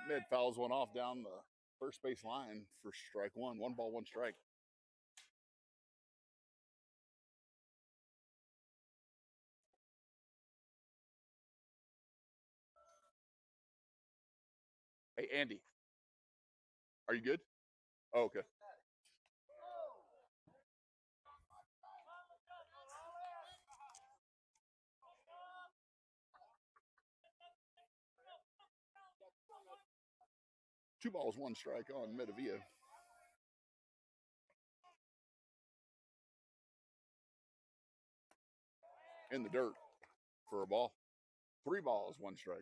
Mid fouls one off down the first base line for strike one. 1 ball, 1 strike. Hey, Andy, are you good? Oh, okay. Two balls, 1 strike on Medavia. In the dirt for a ball. 3 balls, 1 strike.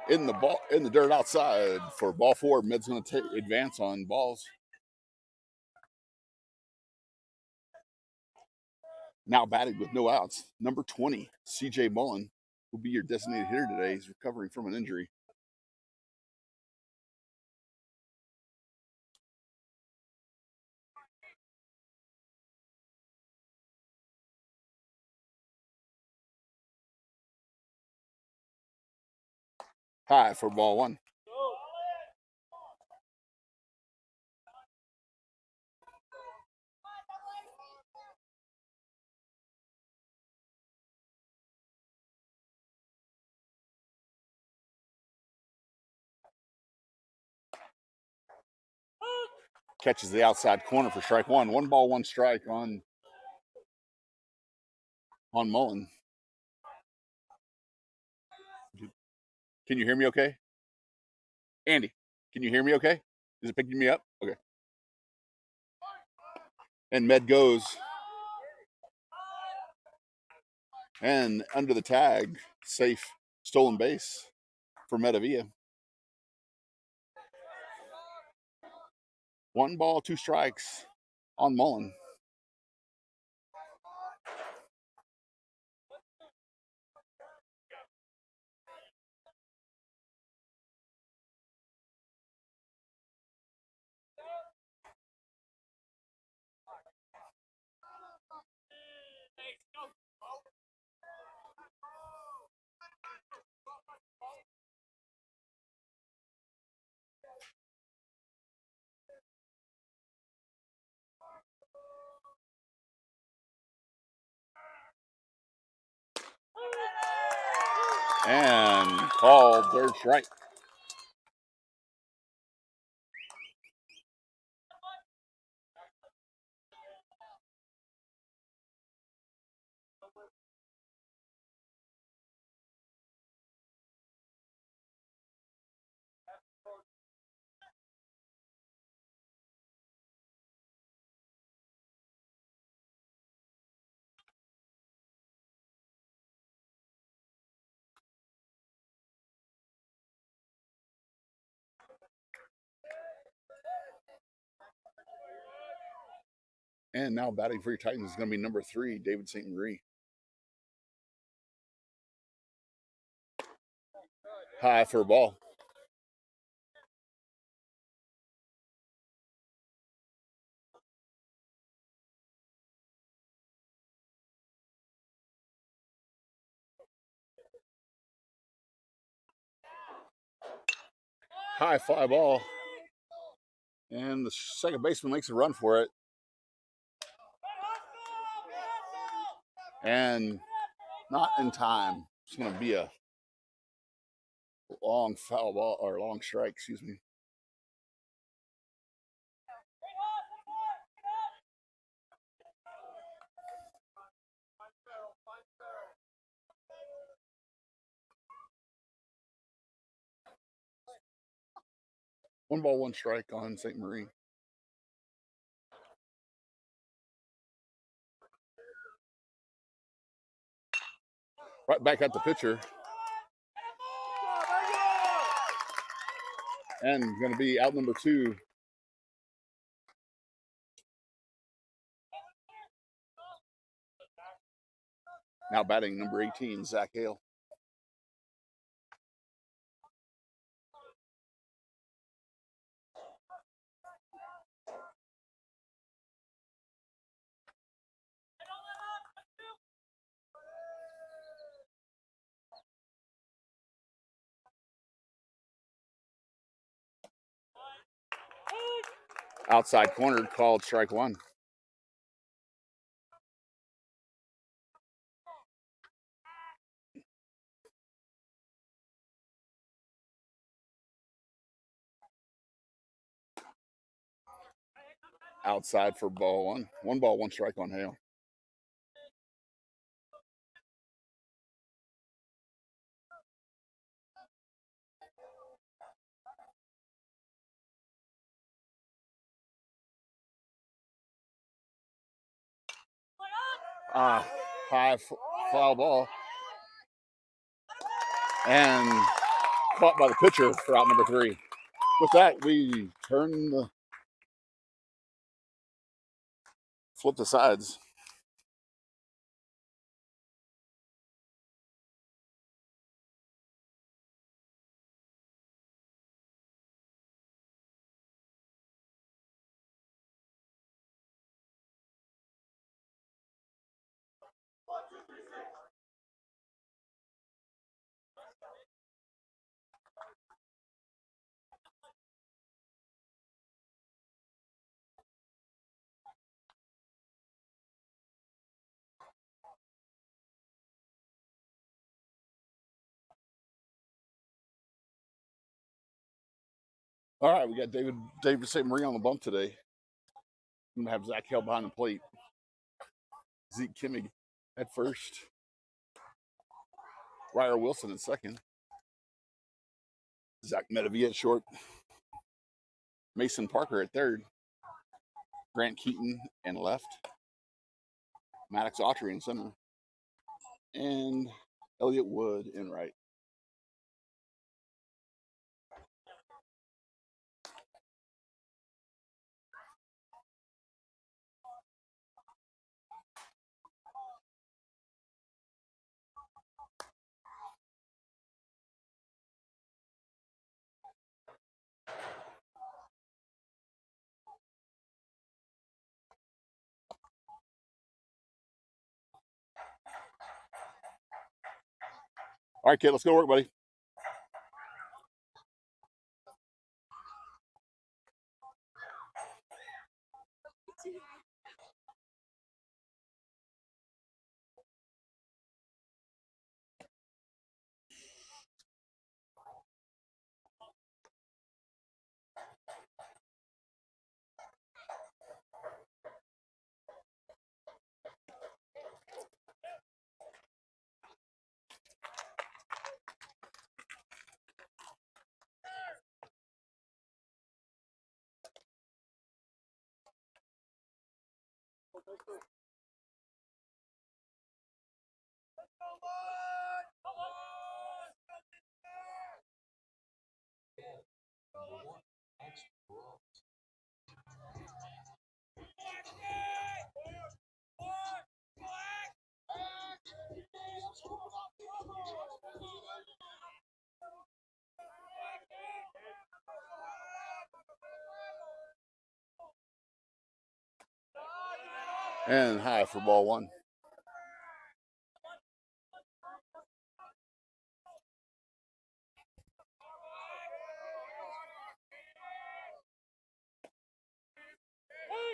In the dirt outside for ball 4. Mid's going to advance on balls. Now batted with no outs. Number 20, CJ Mullen, will be your designated hitter today. He's recovering from an injury. High for ball 1. Catches the outside corner for strike 1. 1 ball, 1 strike on Mullen. Can you hear me okay? Andy, can you hear me okay? Is it picking me up? Okay. And Med goes. And under the tag, safe stolen base for Medavia. 1 ball, 2 strikes on Mullen. And called third strike. And now batting for your Titans is going to be number 3, David St. Marie. High for a ball. High fly ball. And the second baseman makes a run for it. And not in time. It's going to be a long foul ball, or long strike, excuse me. One ball, 1 strike on St. Marie. Right back at the pitcher. And going to be out number 2. Now batting number 18, Zach Hale. Outside corner, called strike one. Outside for ball one. 1 ball, 1 strike on Hale. High foul ball. And caught by the pitcher for out number 3. With that, we flip the sides. All right, we got David St. Marie on the bump today. I'm gonna have Zach Hale behind the plate. Zeke Kimmig at first. Ryer Wilson at second. Zach Medavie at short. Mason Parker at third. Grant Keaton in left. Maddox Autry in center. And Elliott Wood in right. All right, kid, let's go to work, buddy. And high for ball one.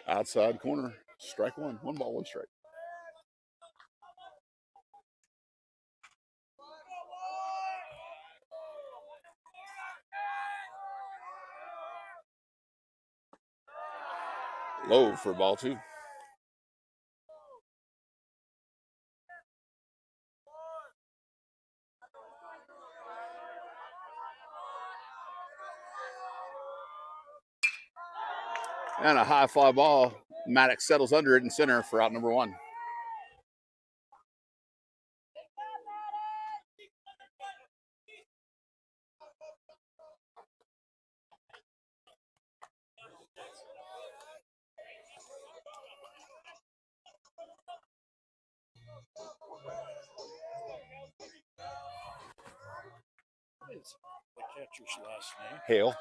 Outside corner, strike one. 1 ball, 1 strike. Low for ball 2. And a high fly ball. Maddox settles under it in center for out number 1. is the catcher's last name? Hale.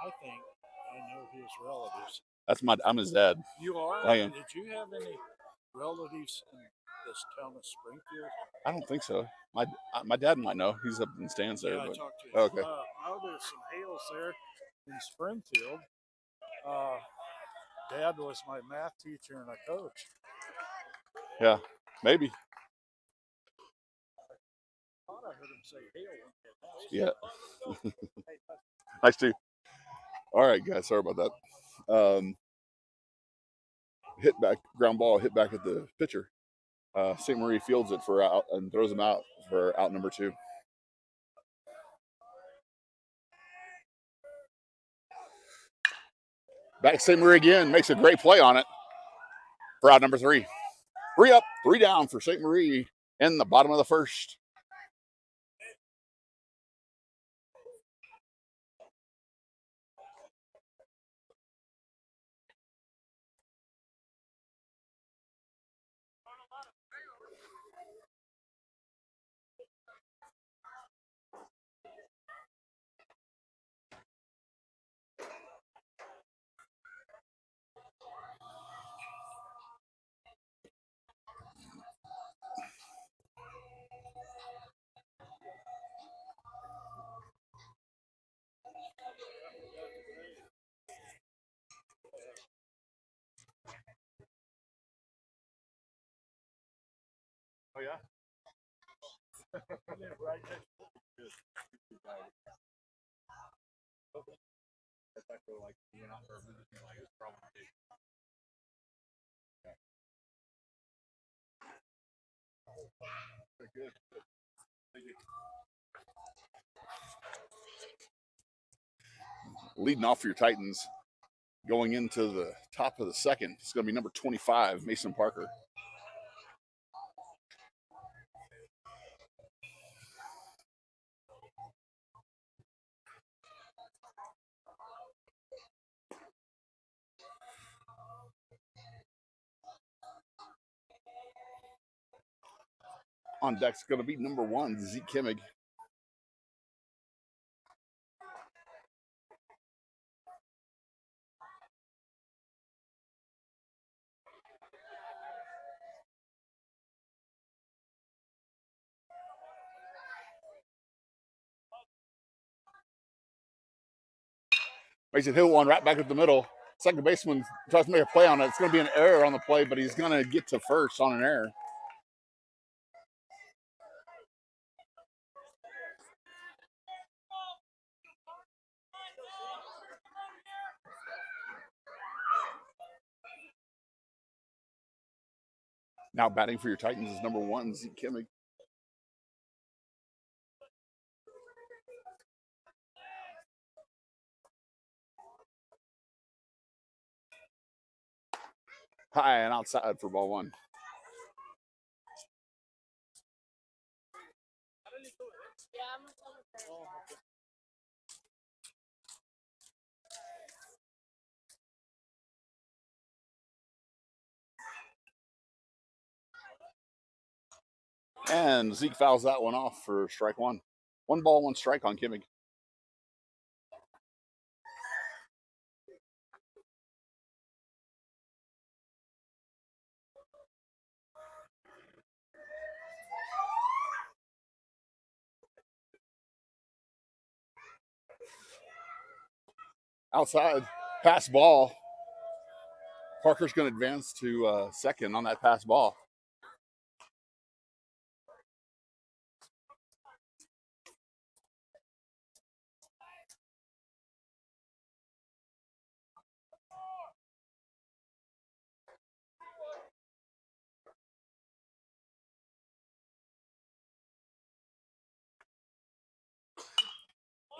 I think I know his relatives. I'm his dad. You are? I am. Did you have any relatives in this town of Springfield? I don't think so. My dad might know. He's up in the stands there. Yeah, but... I talked to him. Oh, okay. Oh, there's some Hales there in Springfield. Dad was my math teacher and a coach. Yeah, maybe. I thought I heard him say Hale. Yeah. Nice too. All right, guys. Sorry about that. Hit back, ground ball, hit back at the pitcher. St. Marie fields it for out and throws him out for out number 2. Back to St. Marie again, makes a great play on it for out number 3. 3 up, 3 down for St. Marie in the bottom of the first. Oh, yeah? Right next to Good. Leading off for your Titans, going into the top of the second, it's going to be number 25, Mason Parker. On deck's going to be number 1, Zeke Kimmig. Mason Hill one right back at the middle. Second baseman tries to make a play on it. It's going to be an error on the play, but he's going to get to first on an error. Now batting for your Titans is number 1, Zeke Kimmig. High and outside for ball 1. And Zeke fouls that one off for strike 1. 1 ball, 1 strike on Kimmig. Outside, pass ball. Parker's going to advance to second on that pass ball.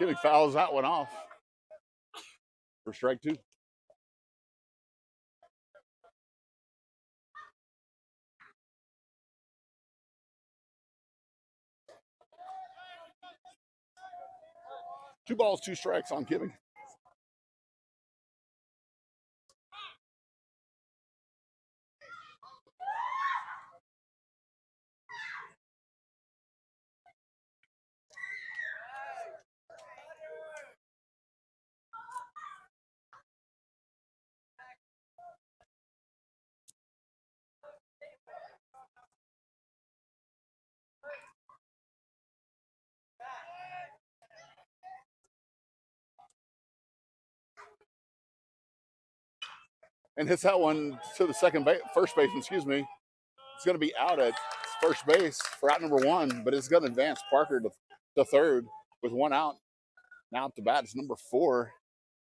Kimmig fouls that one off for strike 2. Two balls, 2 strikes on Kimmig. and hits that one to the first baseman, excuse me. It's going to be out at first base for out number 1, but it's going to advance Parker to third with 1 out. Now up to bat is number 4,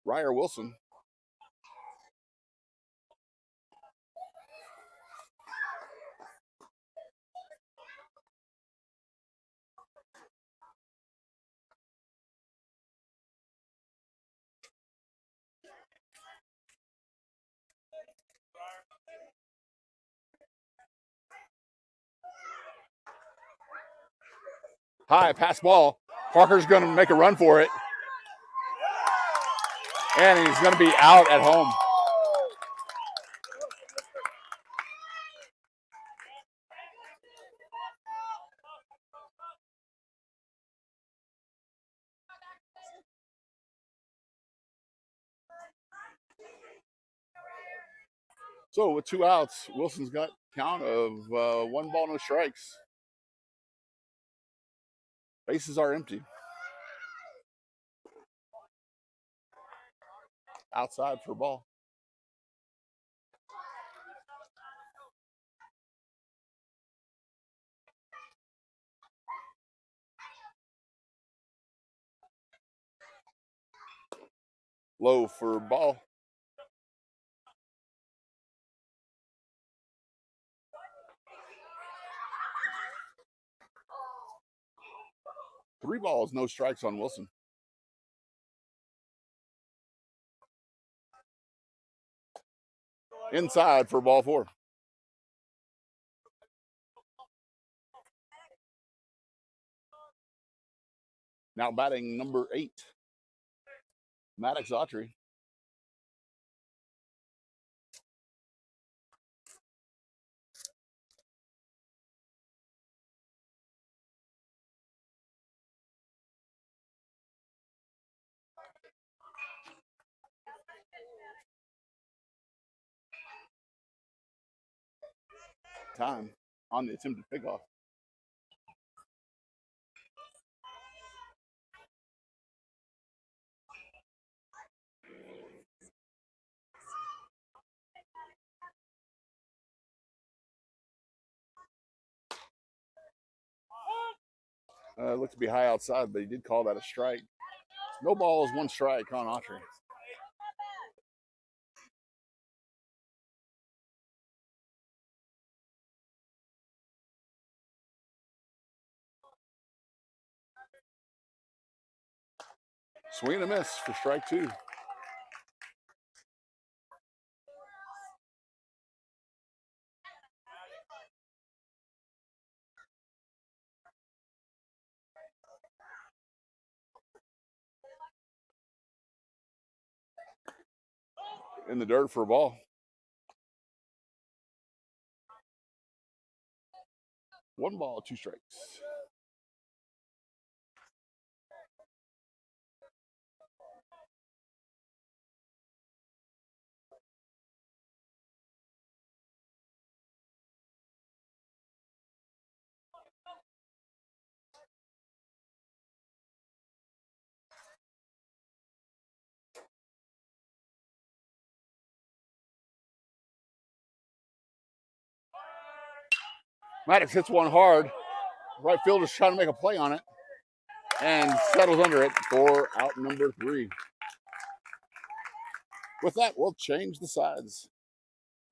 Ryer Wilson. High pass ball. Parker's going to make a run for it. And he's going to be out at home. So with 2 outs, Wilson's got count of 1 ball, no strikes. Bases are empty. Outside for ball. Low for ball. Three balls, no strikes on Wilson. Inside for ball 4. Now batting number 8, Maddox Autry. Time on the attempted pickoff. Looked to be high outside, but he did call that a strike. No balls, 1 strike on Autry. Swing and a miss for strike 2. In the dirt for a ball. 1 ball, 2 strikes. Maddox hits one hard. Right fielder's trying to make a play on it and settles under it for out number 3. With that, we'll change the sides.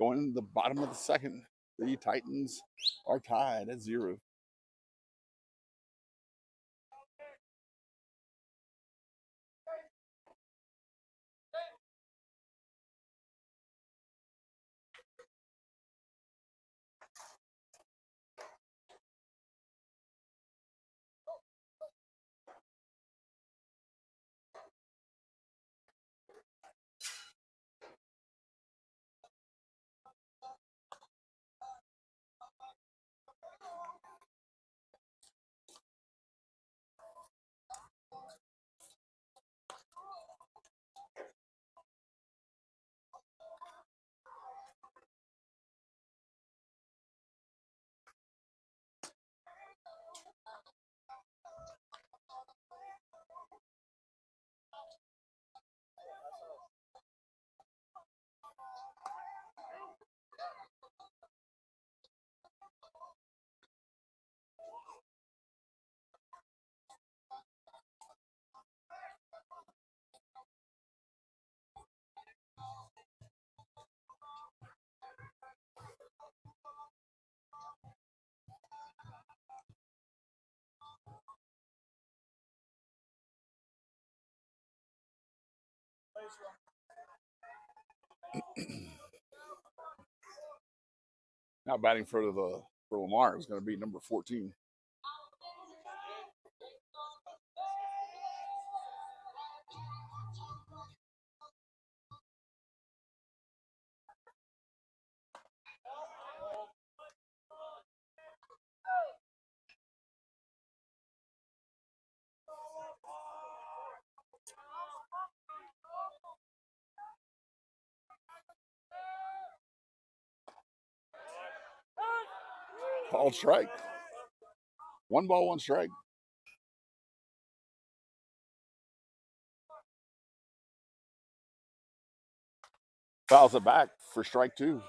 Going to the bottom of the second, the Titans are tied at 0. Now batting for Lamar is going to be number 14. Called strike. 1 ball, 1 strike. Fouls it back for strike 2.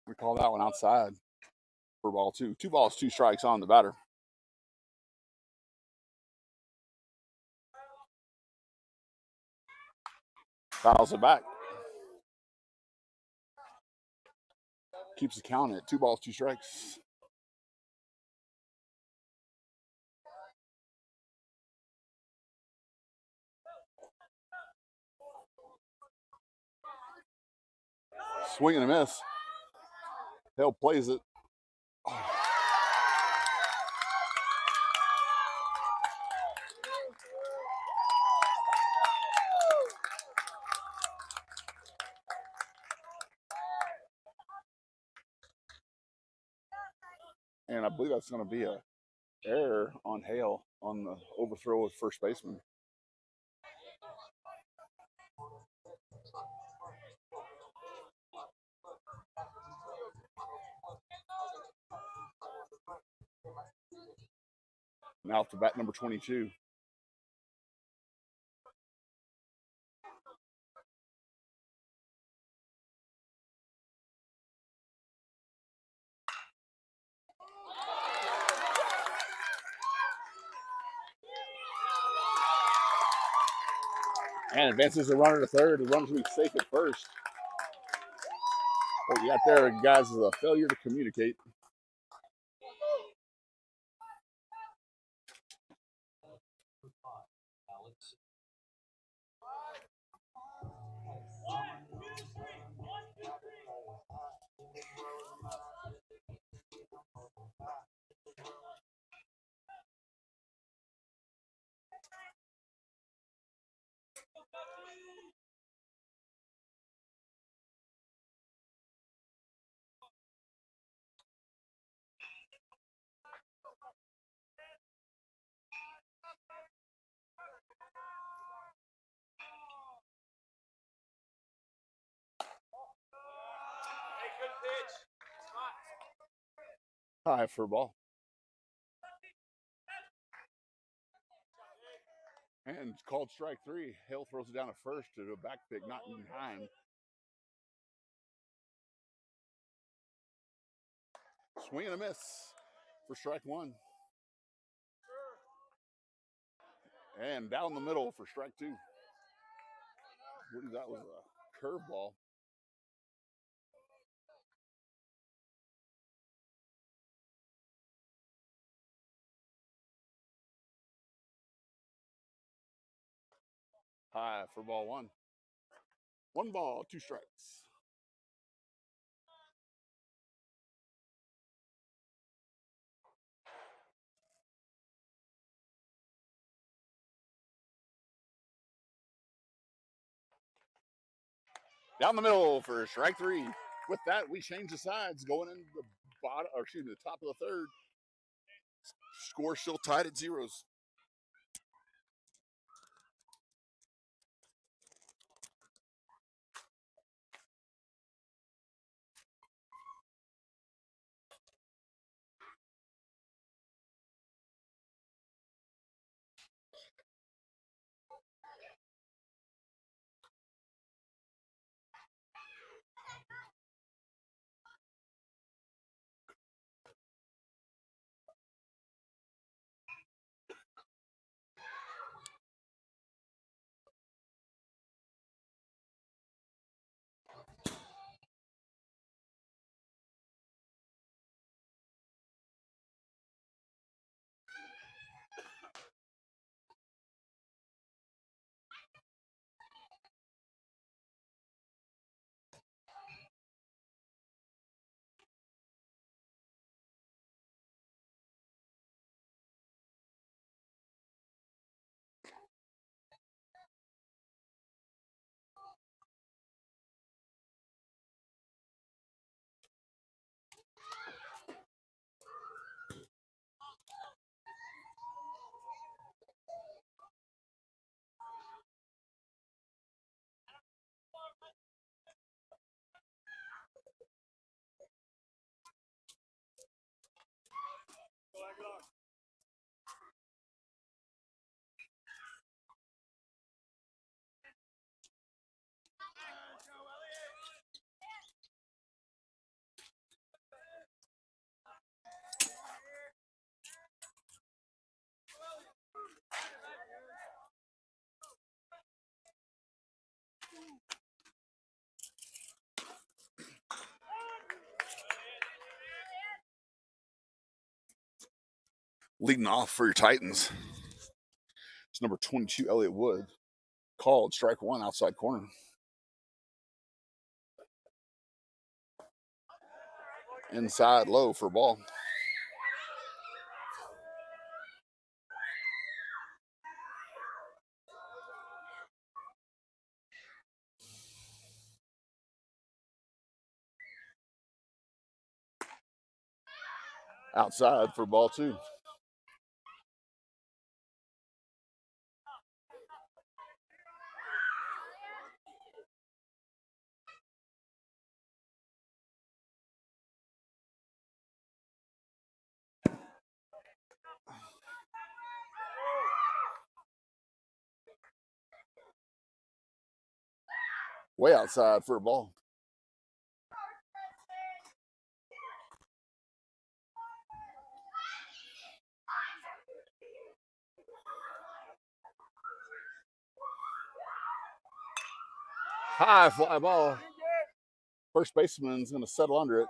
We call that one outside for ball 2. 2 balls, 2 strikes on the batter. Fouls it back. Keeps the count at 2 balls, 2 strikes. Swing and a miss. Hale plays it. Oh. And I believe that's going to be a error on Hale on the overthrow of first baseman. Now to bat number 22. And advances the runner to third. The runner's going to be safe at first. What you got there, guys, is a failure to communicate. High for a ball. And it's called strike 3. Hale throws it down at first to a back pick, not in time. Swing and a miss for strike 1. And down the middle for strike 2. I believe that was a curveball. High for ball 1. 1 ball, 2 strikes. Down the middle for strike 3. With that, we change the sides going into the bottom, or excuse me, the top of the third. Score still tied at 0s. Leading off for your Titans, it's number 22, Elliott Wood. Called strike one, outside corner. Inside low for ball. Outside for ball two. Way outside for a ball. High fly ball. First baseman's going to settle under it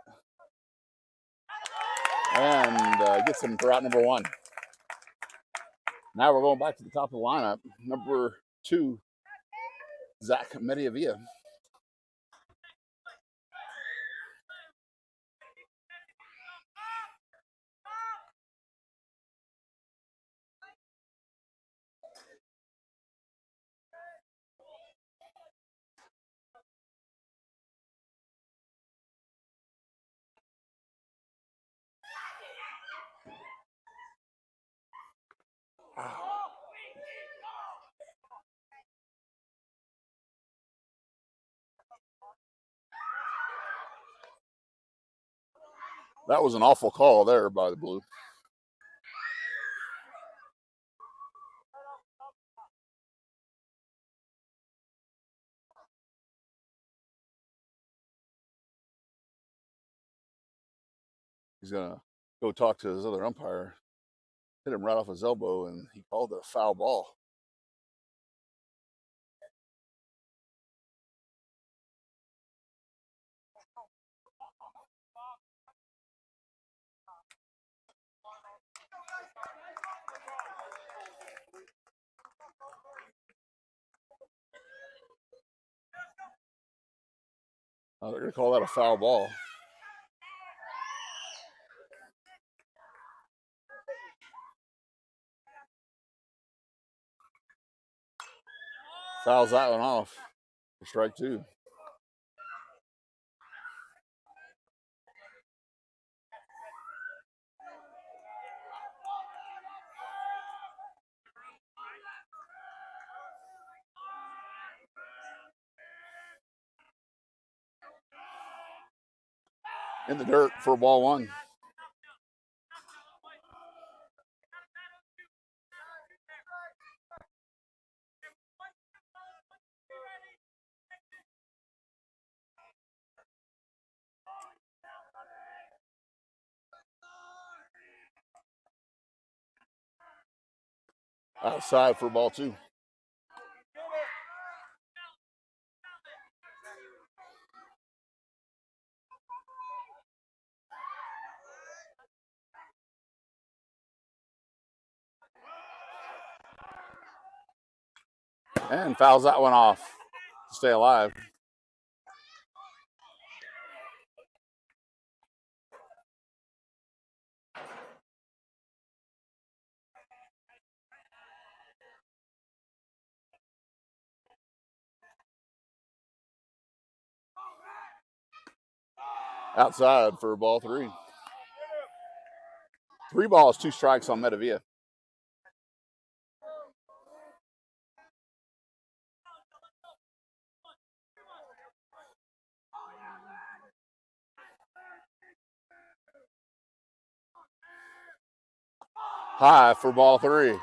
and gets him for out number one. Now we're going back to the top of the lineup. Number 2, Zach Mediavilla. That was an awful call there by the Blue. He's going to go talk to his other umpire. Hit him right off his elbow, and he called it a foul ball. They're going to call that a foul ball. Fouls that one off for strike two. In the dirt for ball one. Outside for ball two. And fouls that one off to stay alive. Outside for ball three. 3 balls, 2 strikes on Mediavilla. High for ball three.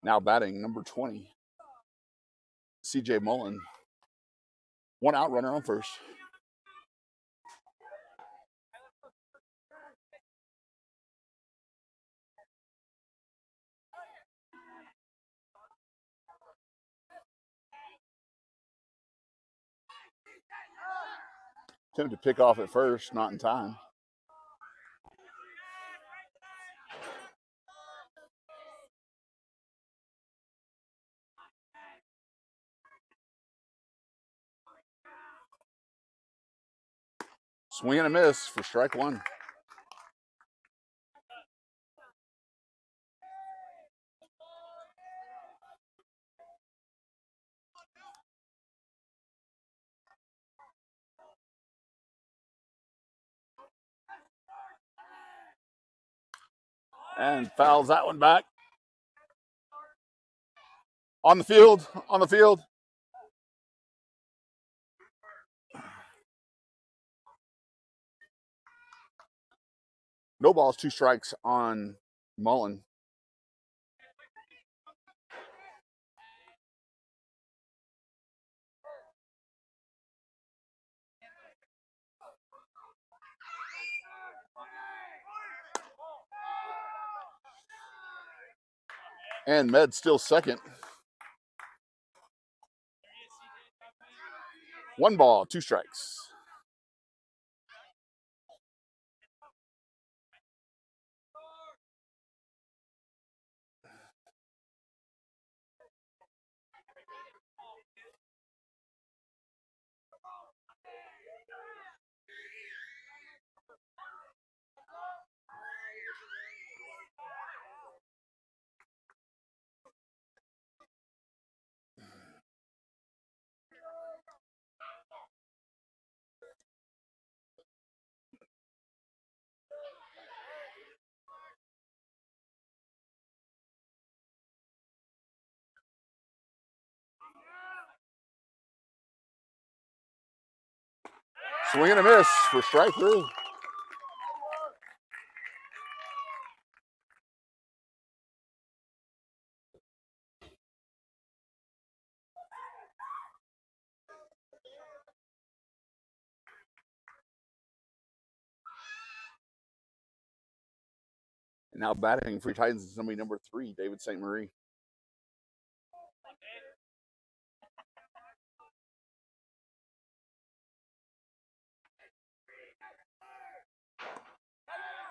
Now batting number 20, CJ Mullen. 1 out, runner on first. Attempted to pick off at first, not in time. Swing and a miss for strike one. And fouls that one back. On the field, on the field. No balls, 2 strikes on Mullen. And Med still second. 1 ball, 2 strikes. Swing and a miss for strike 3. And now batting for Titans is somebody number 3, David St. Marie.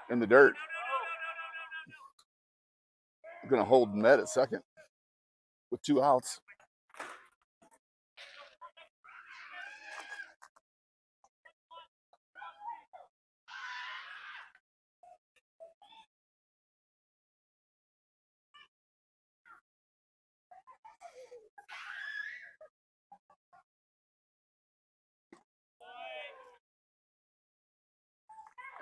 In the dirt. Going to hold Med at second with 2 outs.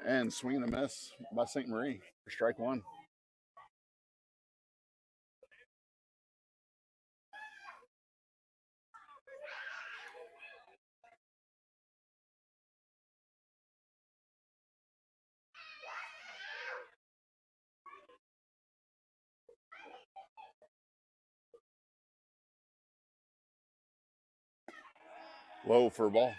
And swing and a miss by St. Marie for strike 1. Low for a ball.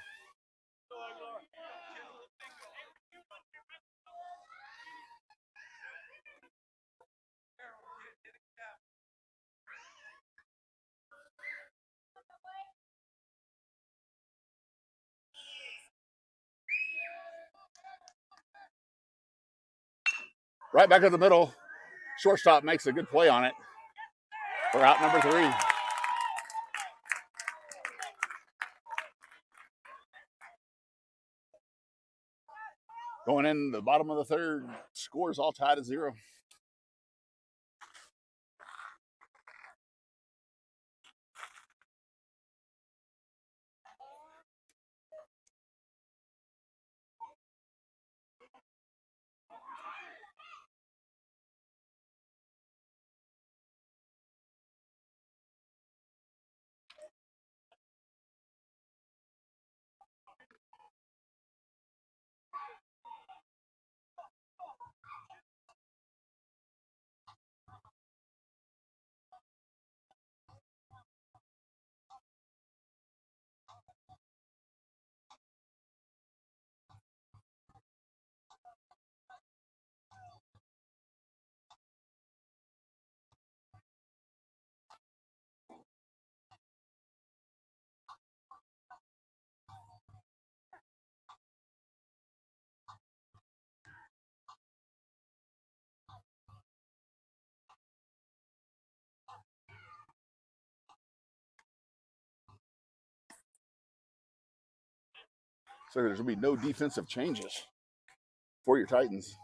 Right back at the middle. Shortstop makes a good play on it. We're out number 3. Going in the bottom of the 3rd. Scores all tied at 0. So there's going to be no defensive changes for your Titans.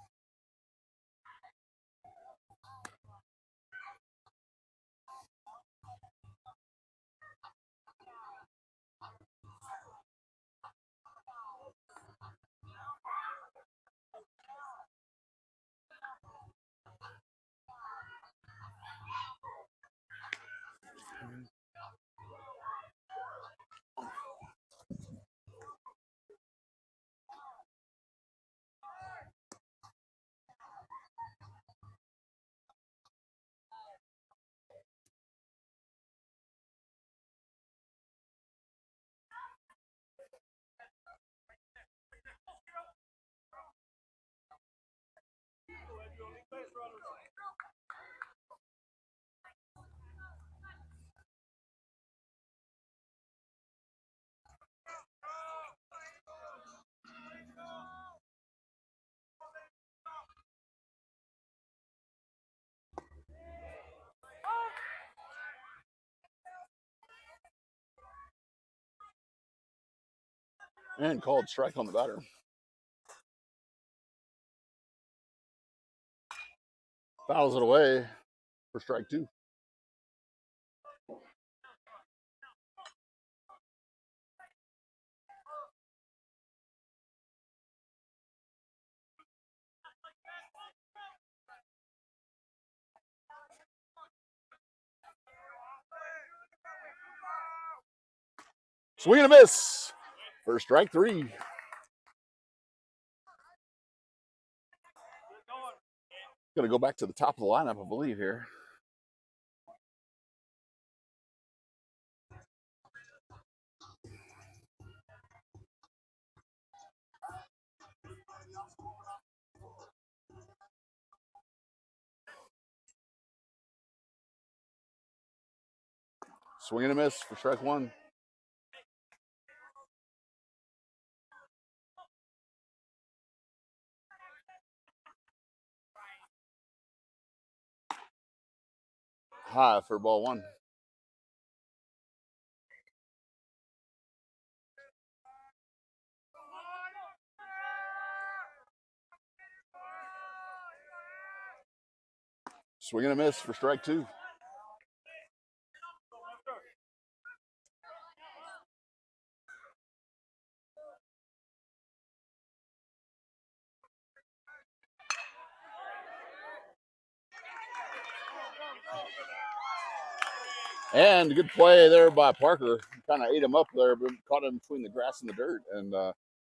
And called strike on the batter. Fouls it away for strike 2. Swing and a miss for strike 3. Going to go back to the top of the lineup, I believe, here. Swing and a miss for strike 1. High for ball 1. Swing and a miss for strike 2. And good play there by Parker. Kind of ate him up there, but caught him between the grass and the dirt. And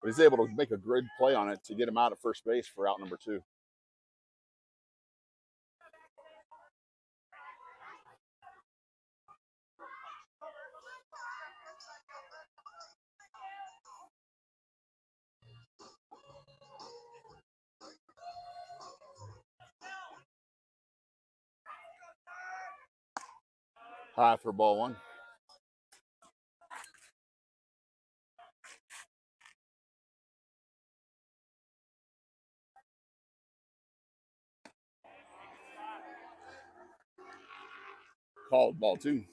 he's able to make a good play on it to get him out at first base for out number 2. High for ball 1. Called ball 2.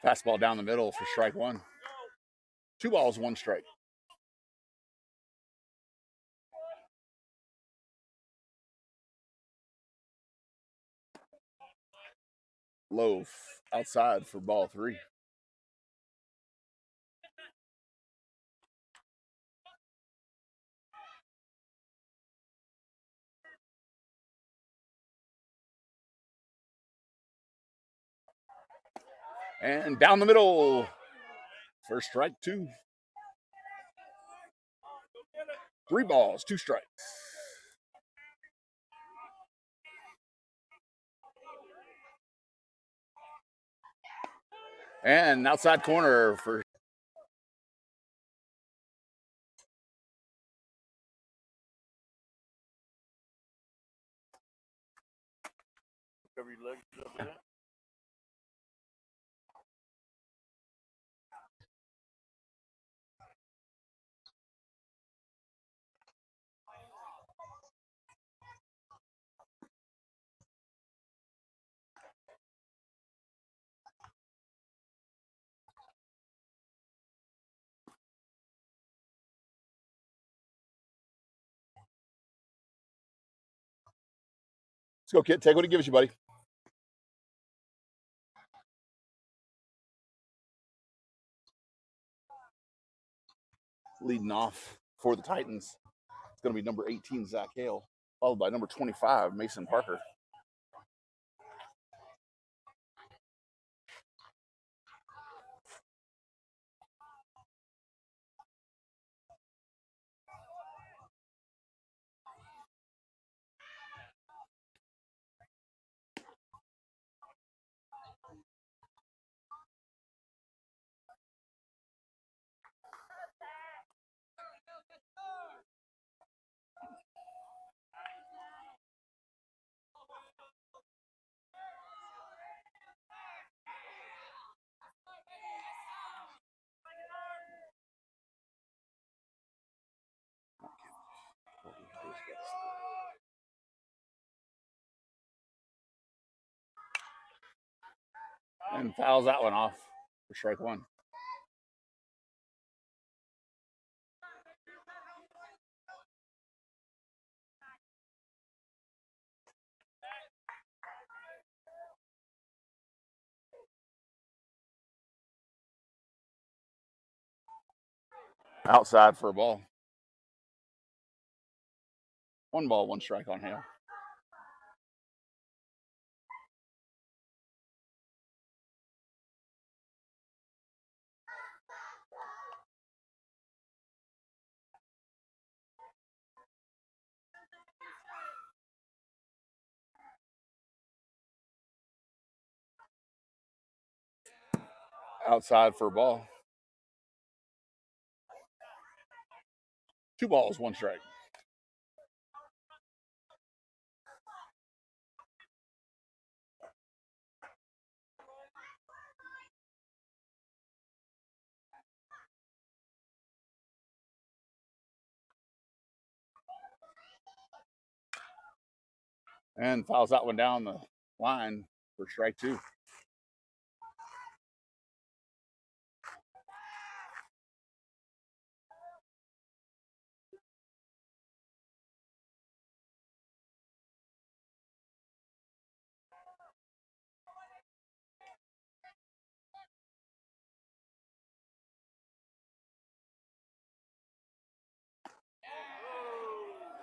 Fastball down the middle for strike 1. 2 balls, 1 strike. Low outside for ball 3. And down the middle for strike 2. 3 balls, 2 strikes. And outside corner for Cover your legs up there. Let's go, kid. Take what he gives you, buddy. Leading off for the Titans, it's going to be number 18, Zach Hale, followed by number 25, Mason Parker. And fouls that one off for strike one. Outside for a ball. 1 ball, 1 strike on Hale. Outside for a ball. 2 balls, 1 strike. And fouls that one down the line for strike 2.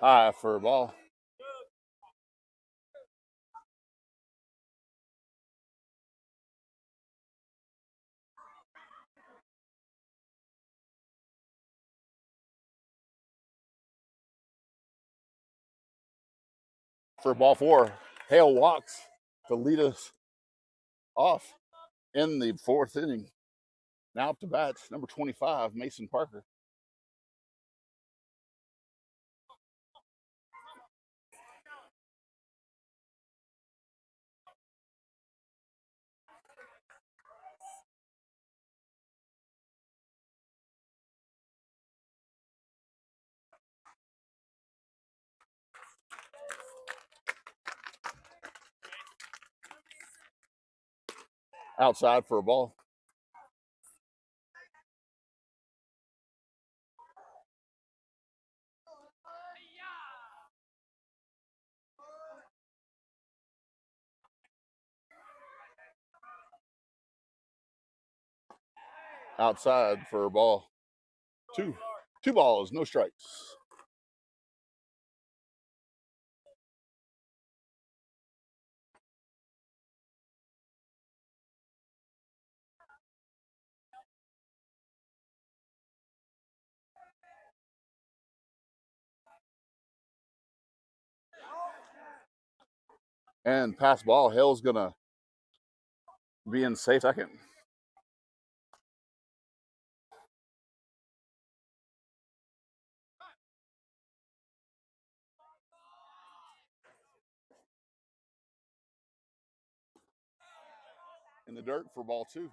High for a ball. For ball 4, Hale walks to lead us off in the 4th inning. Now up to bat, number 25, Mason Parker. Outside for a ball. Outside for a ball. 2 balls, no strikes. And pass ball, Hale's gonna be in safe second. In the dirt for ball 2.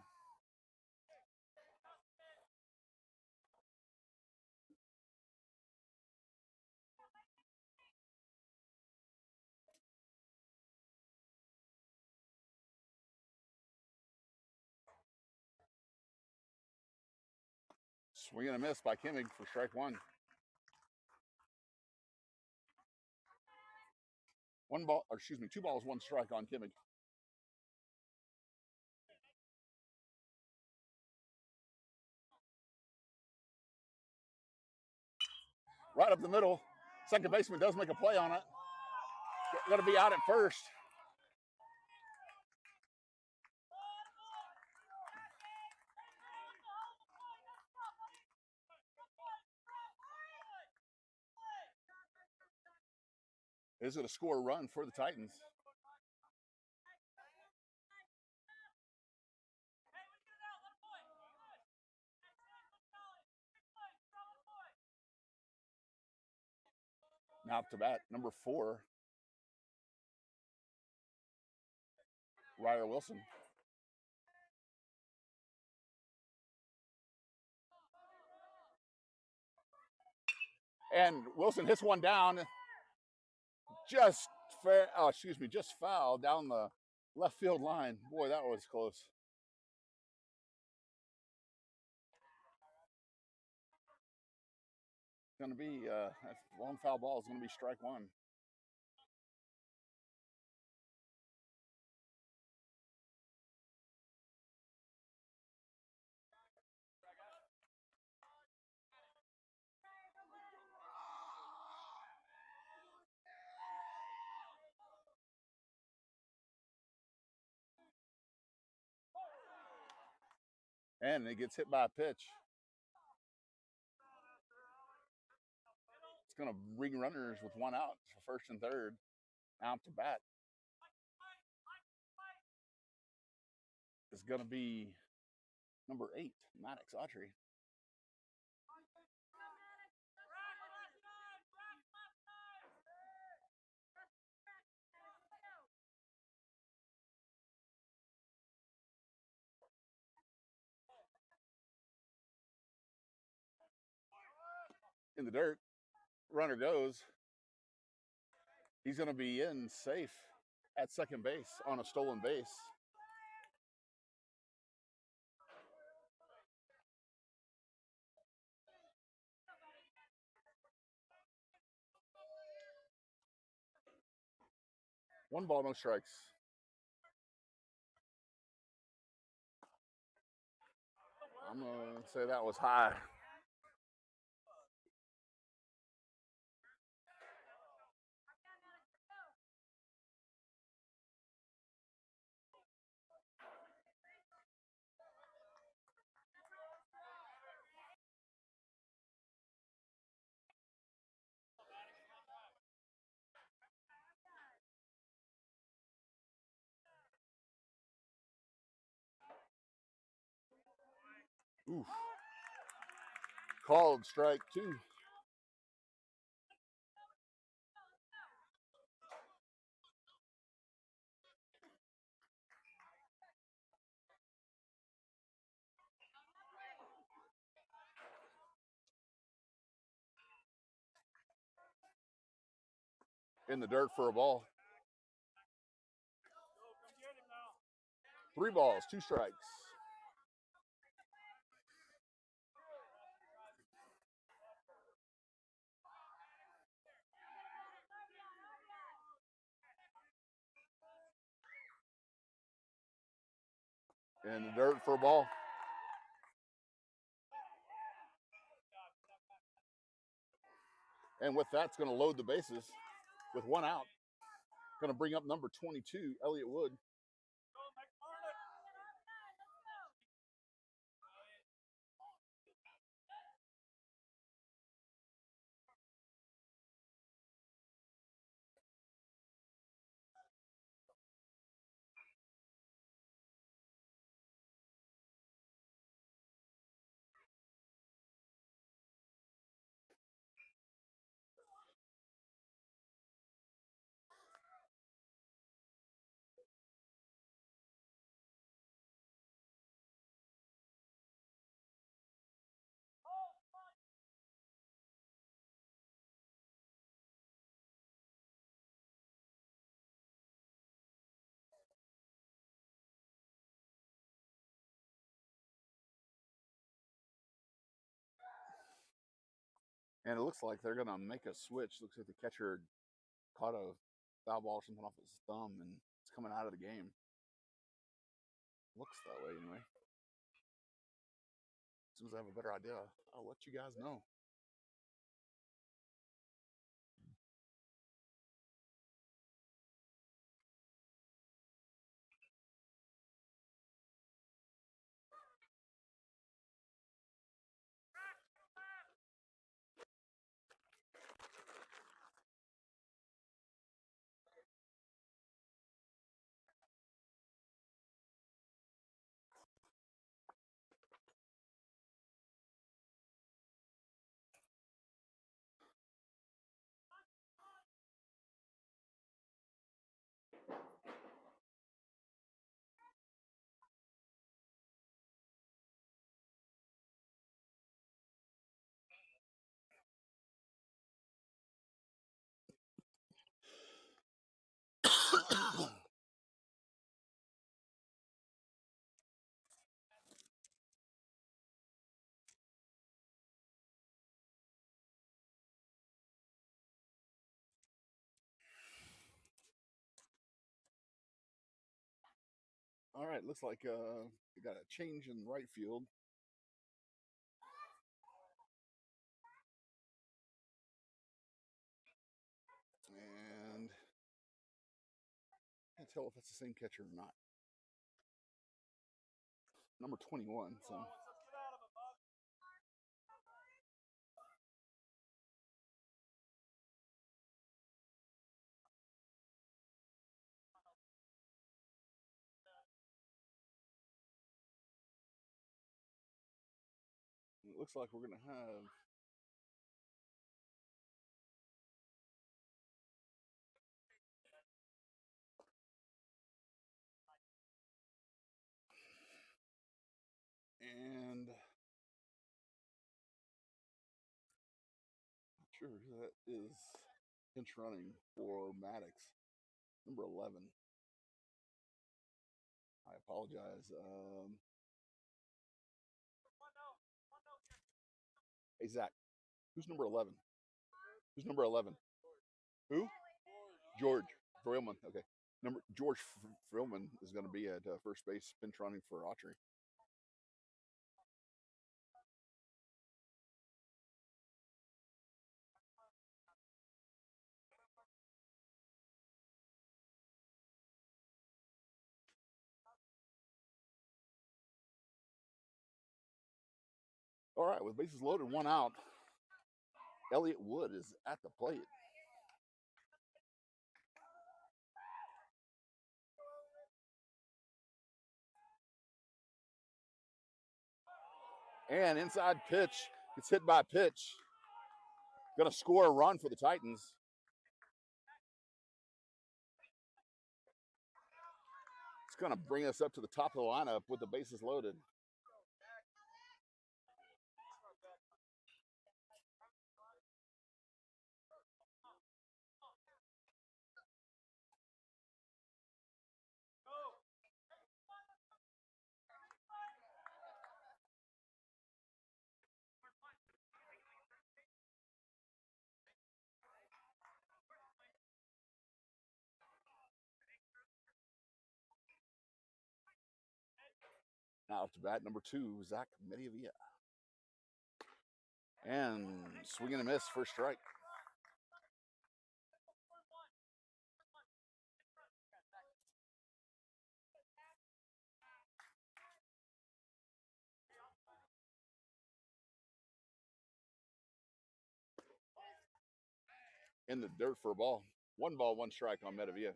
Swing and a miss by Kimmig for strike 1. 1 ball, or excuse me, 2 balls, 1 strike on Kimmig. Right up the middle. Second baseman does make a play on it. Going to be out at first. Is it a score run for the Titans? Now up to bat, number 4, Ryder Wilson. And Wilson hits one down, just just foul down the left field line. Boy, that was close. Going to be a long foul ball is going to be strike 1. And it gets hit by a pitch. It's going to bring runners with 1 out for first and third. Now up to bat is going to be number 8, Maddox Autry. In the dirt, runner goes. He's going to be in safe at second base on a stolen base. One ball, no strikes. I'm going to say that was high. Oof. Called strike 2. In the dirt for a ball. 3 balls, 2 strikes. In the dirt for a ball. And with that, it's going to load the bases with 1 out. Going to bring up number 22, Elliott Wood. And it looks like they're going to make a switch. Looks like the catcher caught a foul ball or something off his thumb, and it's coming out of the game. Looks that way anyway. As soon as I have a better idea, I'll let you guys know. All right, looks like we got a change in right field. And I can't tell if that's the same catcher or not. Number 21, so. It looks like we're going to have and not sure who that is. Pinch running for Maddox, number 11. I apologize. Hey, Zach, who's number 11? Who's number 11? Who? George Frillman. Okay. George Frillman is going to be at first base, pinch running for Autry. All right, with bases loaded, one out, Elliott Wood is at the plate. And inside pitch, gets hit by a pitch. Going to score a run for the Titans. It's going to bring us up to the top of the lineup with the bases loaded. Now up to bat, number 2, Zach Mediavilla. And swing and a miss, first strike. In the dirt for a ball. 1 ball, 1 strike on Mediavilla.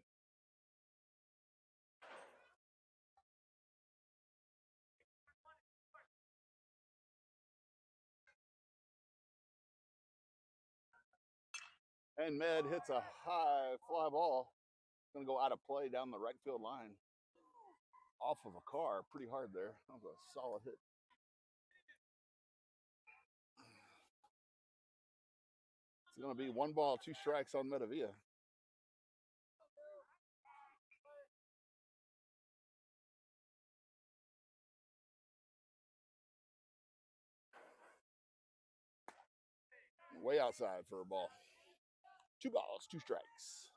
And Med hits a high fly ball. Going to go out of play down the right field line. Off of a car, pretty hard there. That was a solid hit. It's going to be 1 ball, 2 strikes on Mediavilla. Way outside for a ball. 2 balls, 2 strikes.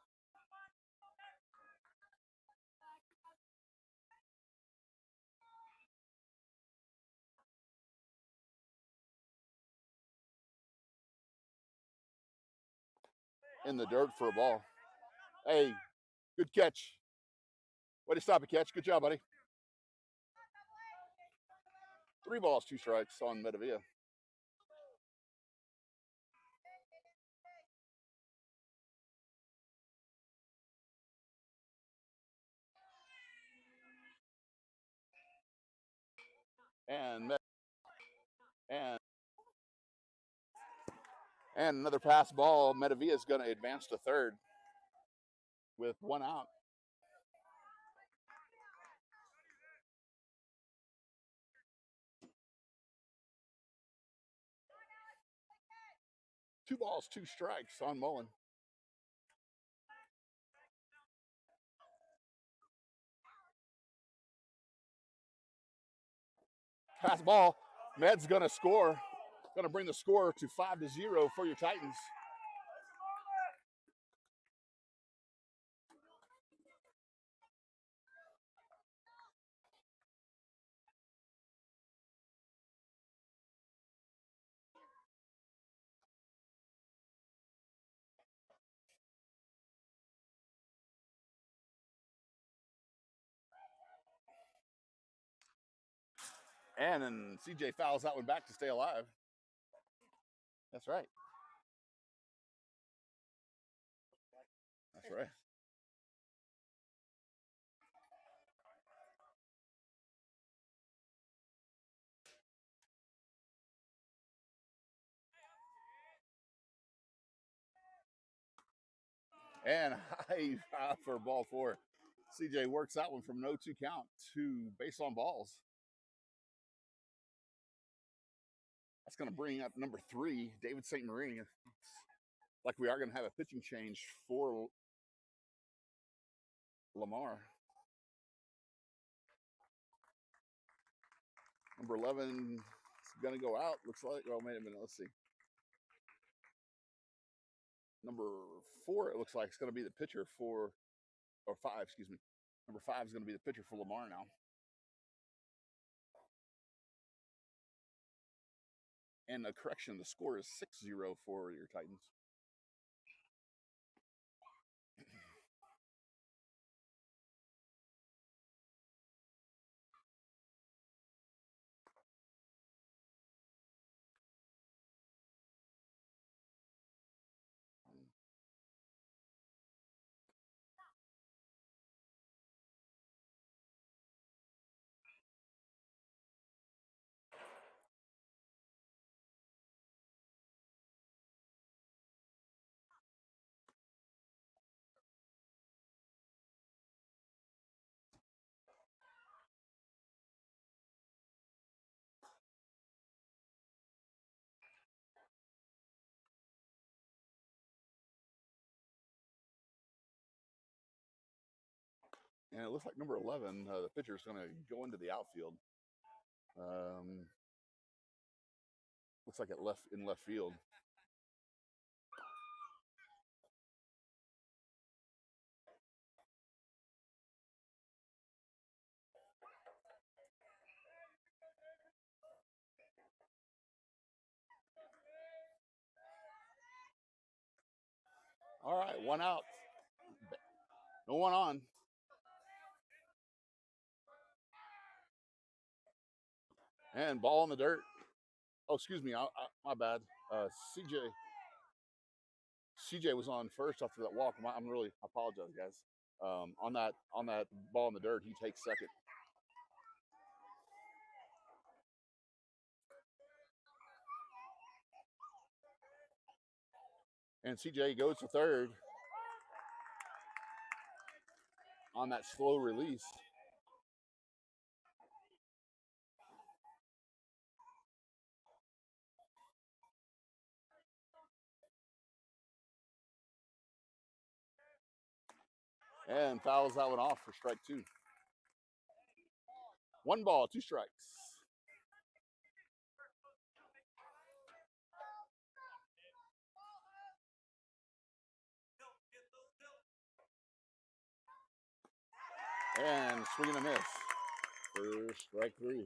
in the dirt for a ball. Hey, good catch. Way to stop a catch. Good job, buddy. 3 balls, 2 strikes on Medavia. And another pass ball. Medavia is going to advance to third with 1 out. Two balls, 2 strikes on Mullen. Pass ball. Med's going to score. Going to bring the score to 5-0 for your Titans. And then CJ fouls that one back to stay alive. That's right. That's right. And high for ball 4. CJ works that one from no 2 count to base on balls. That's going to bring up number 3, David St. Marie. Like we are going to have a pitching change for Lamar. Number 11 is going to go out. Looks like, oh, wait a minute. Let's see. Number 4, it looks like it's going to be the pitcher for, or 5, excuse me. Number 5 is going to be the pitcher for Lamar now. And a correction, the score is 6-0 for your Titans. And it looks like number 11, the pitcher, is going to go into the outfield. Looks like in left field. All right, 1 out. No one on. And ball in the dirt. Oh, excuse me. My bad. CJ was on first after that walk. I apologize, guys. On that ball in the dirt, he takes second. And CJ goes to third on that slow release. And fouls that one off for strike 2. 1 ball, 2 strikes. And swing and a miss for strike 3.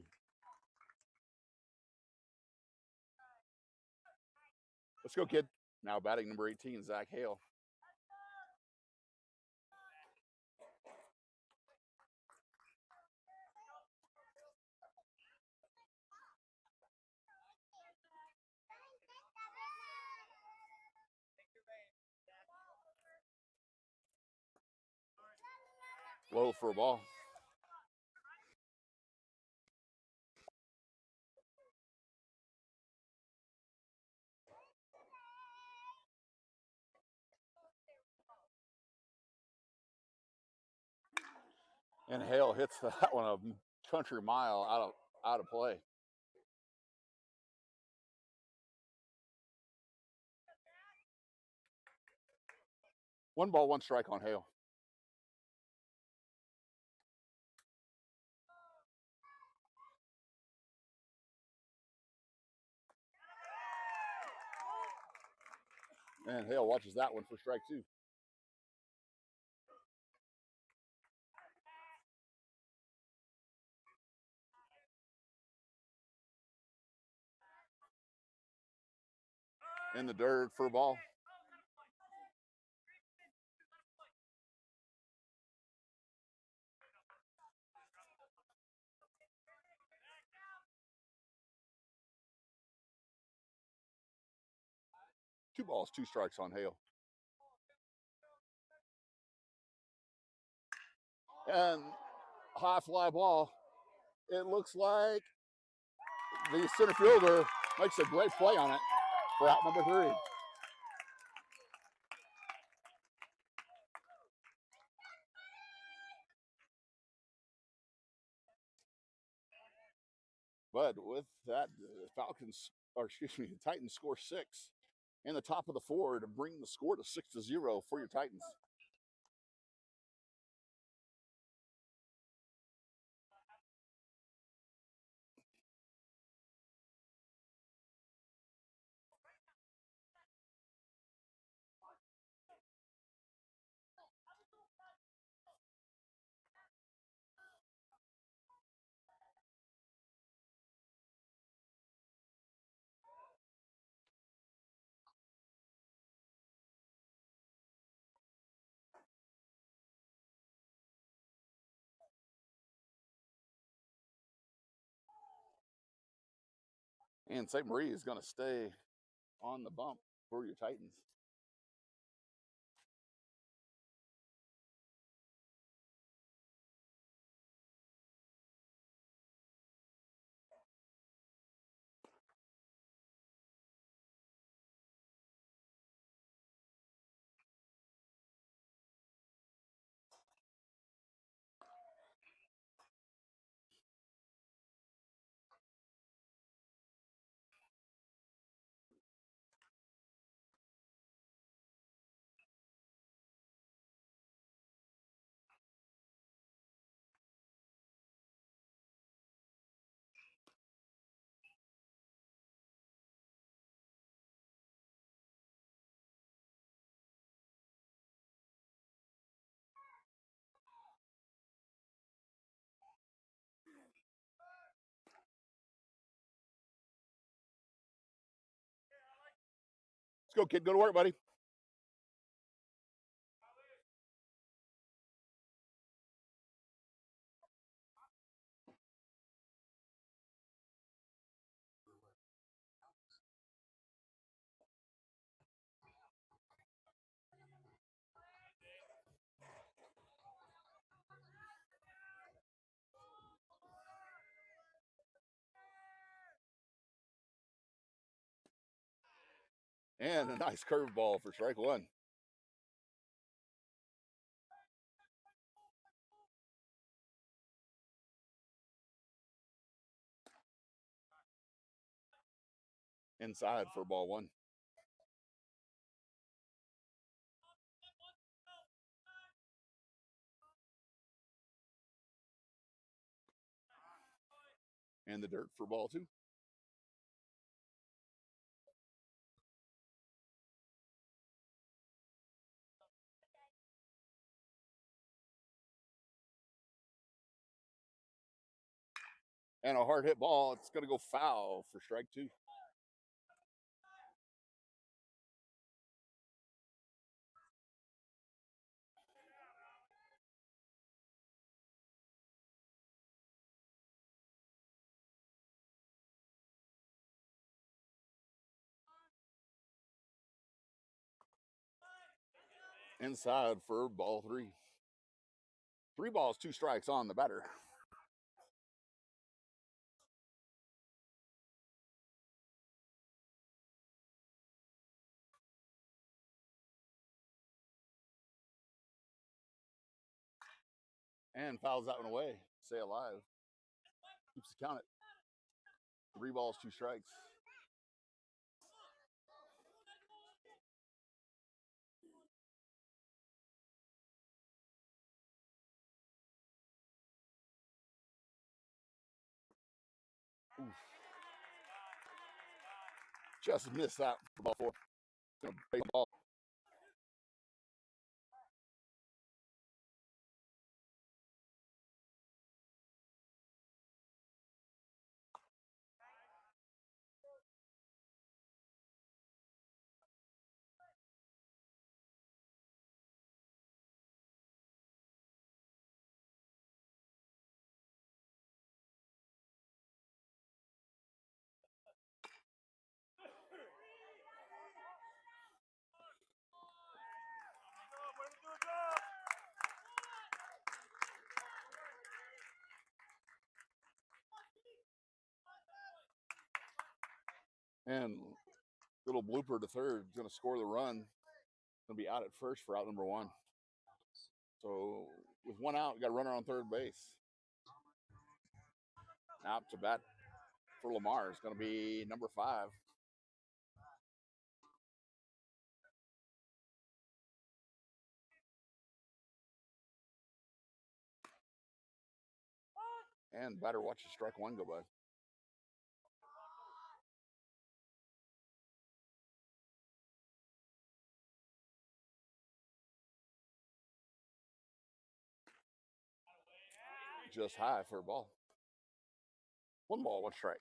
Let's go, kid. Now batting number 18, Zach Hale. Low for a ball. And Hale hits that one a country mile out of play. One ball, one strike on Hale. And Hale watches that one for strike two. In the dirt for a ball. Two balls, two strikes on Hale. And high fly ball. It looks like the center fielder makes a great play on it for out number three. But with that, the Titans score 6 in the top of the 4 to bring the score to 6-0 for your Titans. And St. Marie is going to stay on the bump for your Titans. Let's go, kid. Go to work, buddy. And a nice curveball for strike one. Inside for ball one. And the dirt for ball two. And a hard hit ball. It's going to go foul for strike two. Inside for ball three. 3 balls, 2 strikes on the batter. And fouls that one away. Stay alive. Keeps the count at 3 balls, 2 strikes. Oof. Just missed that for ball 4. Gonna break the ball. And little blooper to third is going to score the run. Going to be out at first for out number 1. So with 1 out, got a runner on third base. Out to bat for Lamar is going to be number 5. And batter watches strike 1 go by. Just high for a ball. 1 ball, 1 strike.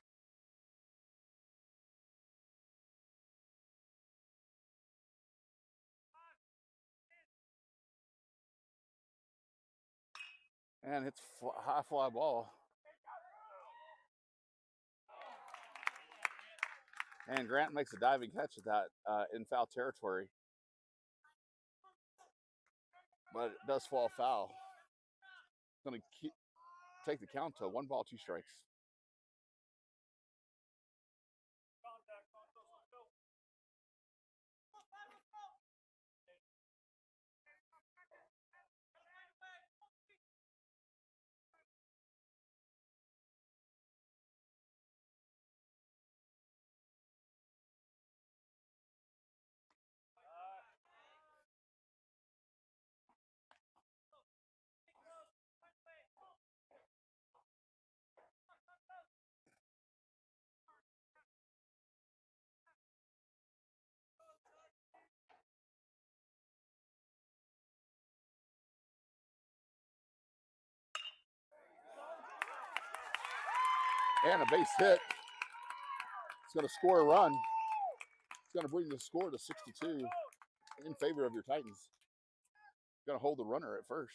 And it's high fly ball. And Grant makes a diving catch at that in foul territory. But it does fall foul. Going to take the count to 1 ball, 2 strikes. And a base hit. It's going to score a run. It's going to bring the score to 62 in favor of your Titans. Going to hold the runner at first.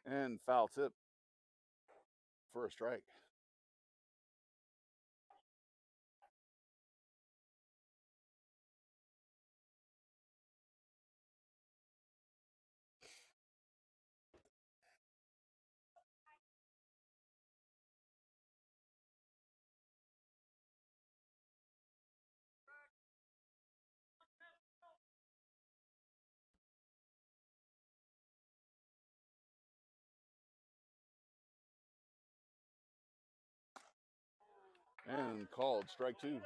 And foul tip for a strike. And called strike 2.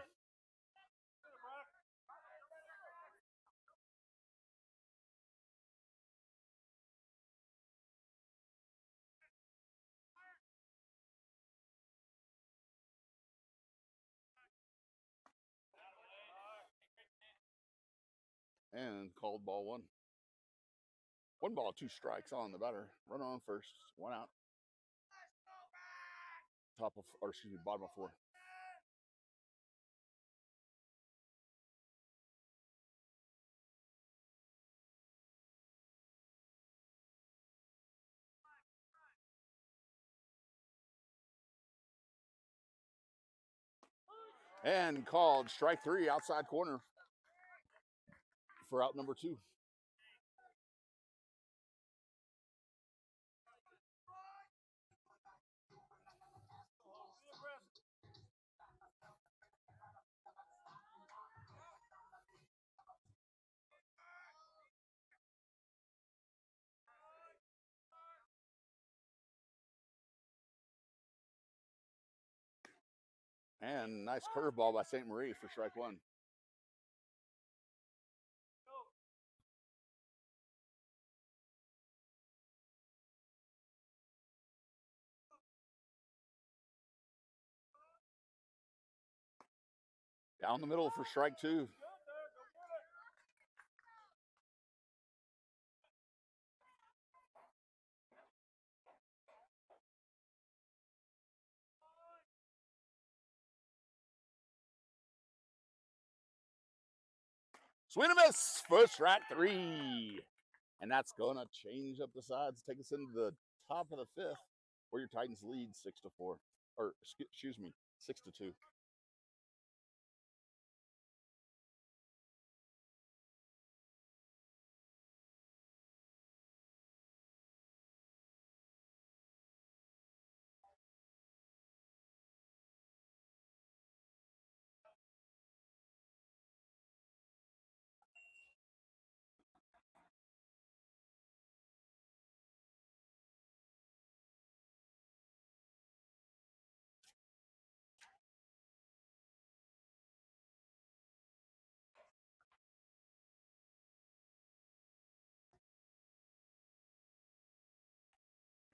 And called ball 1. 1 ball, 2 strikes on the batter. Run on first, 1 out. bottom of 4. And called strike 3, outside corner for out number 2. And nice curveball by St. Marie for strike 1. Down the middle for strike 2. Swing and miss for strike 3. And that's going to change up the sides, take us into the top of the 5th, where your Titans lead 6-4. Or, excuse me, 6-2.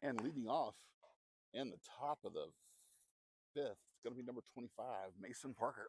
And leading off in the top of the 5th, it's going to be number 25, Mason Parker.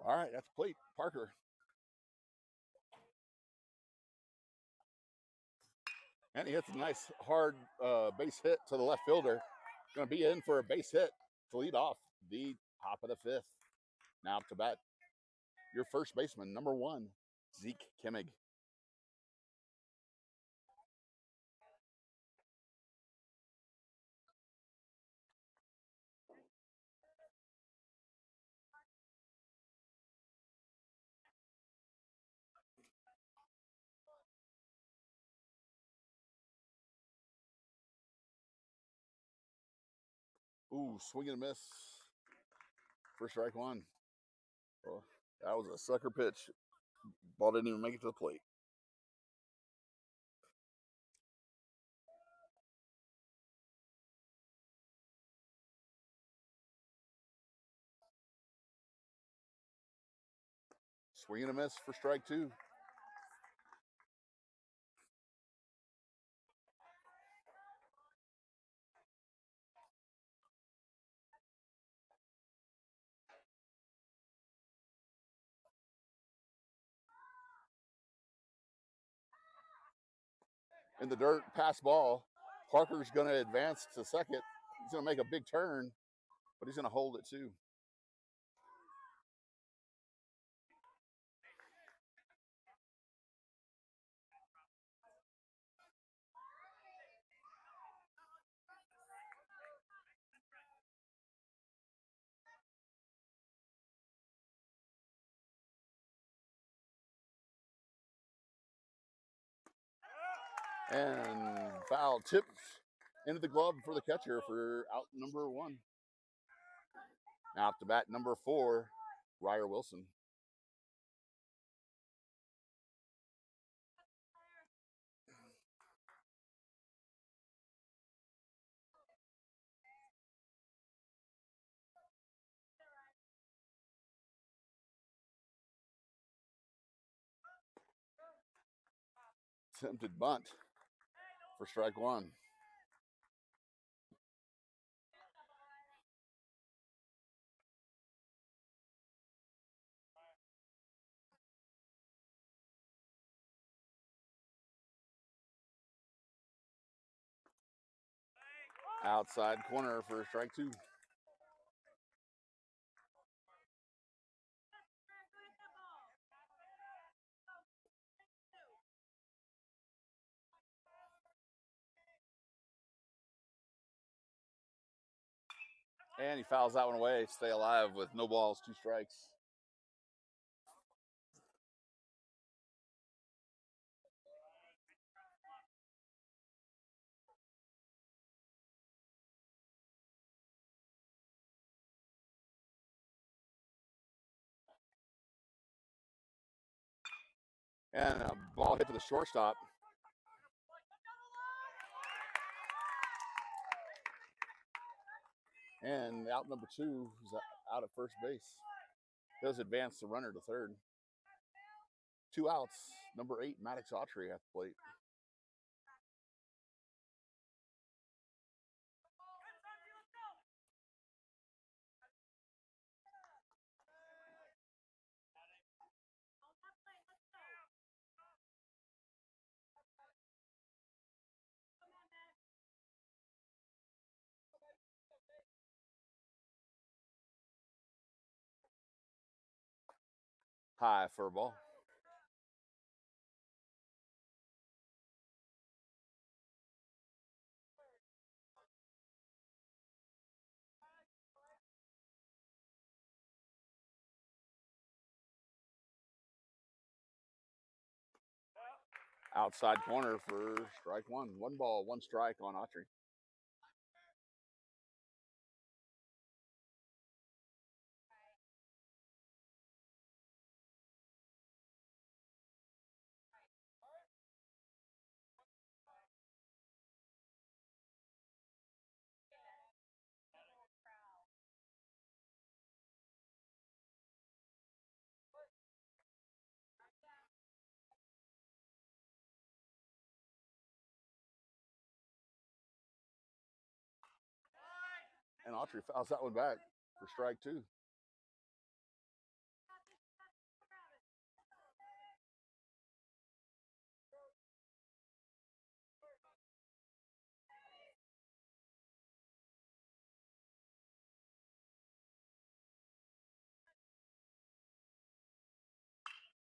All right, that's plate, Parker. And he hits a nice hard base hit to the left fielder. Going to be in for a base hit to lead off the top of the 5th. Now up to bat, your first baseman, number 1, Zeke Kimmig. Ooh, swing and a miss for strike 1. Oh, that was a sucker pitch. Ball didn't even make it to the plate. Swing and a miss for strike 2. in the dirt, pass ball. Parker's going to advance to second. He's going to make a big turn, but he's going to hold it too. And foul tipped into the glove for the catcher for out number 1. Now up to bat number 4, Ryer Wilson. Attempted bunt for strike 1. Outside corner for strike 2. And he fouls that one away. Stay alive with no balls, 2 strikes. And a ball hit to the shortstop. And out number 2 is out at first base. Does advance the runner to third. 2 outs. Number 8, Maddox Autry at the plate. High for a ball. Outside corner for strike 1. 1 ball, 1 strike on Autry. And Autry fouls that one back for strike 2.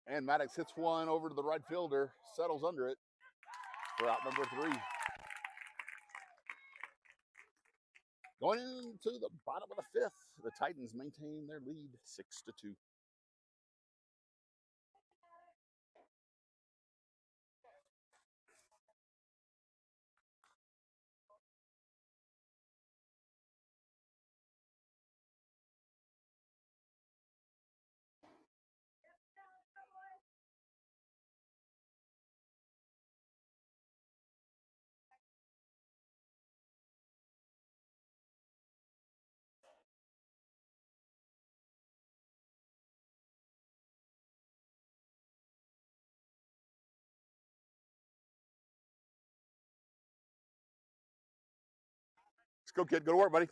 And Maddox hits one over to the right fielder, settles under it for out number 3. Going into the bottom of the 5th, the Titans maintain their lead 6-2. Let's go, kid. Go to work, buddy.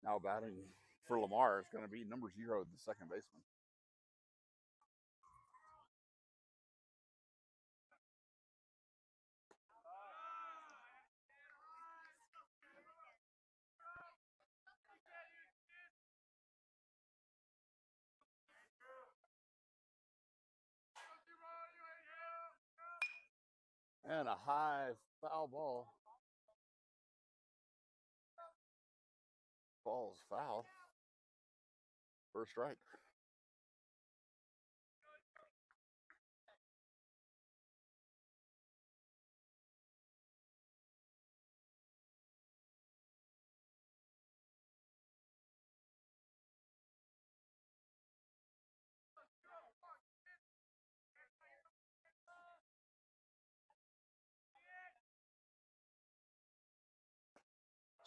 Now batting for Lamar is going to be number 0, the second baseman. And a high foul ball. Ball's foul. First strike.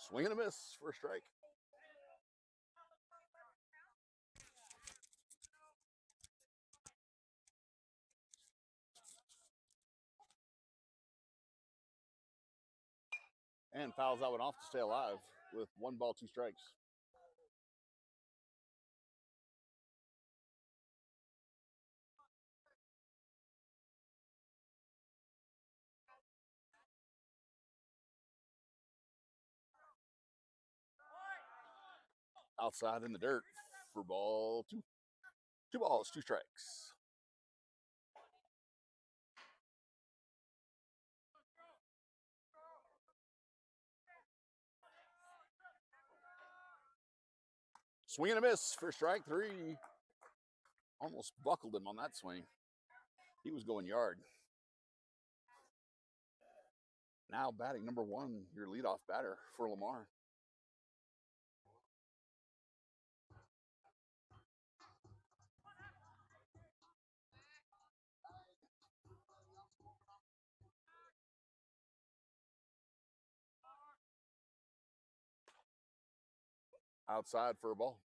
Swing and a miss for a strike. And fouls that one off to stay alive with 1 ball, 2 strikes. Outside in the dirt for ball 2. 2 balls, 2 strikes. Swing and a miss for strike 3. Almost buckled him on that swing. He was going yard. Now batting number 1, your leadoff batter for Lamar. Outside for a ball.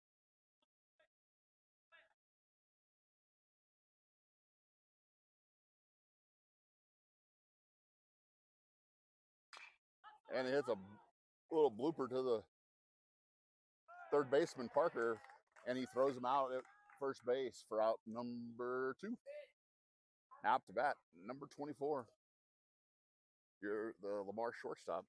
And it hits a little blooper to the third baseman, Parker, and he throws him out at first base for out number 2. Now up to bat, number 24. You're the Lamar shortstop.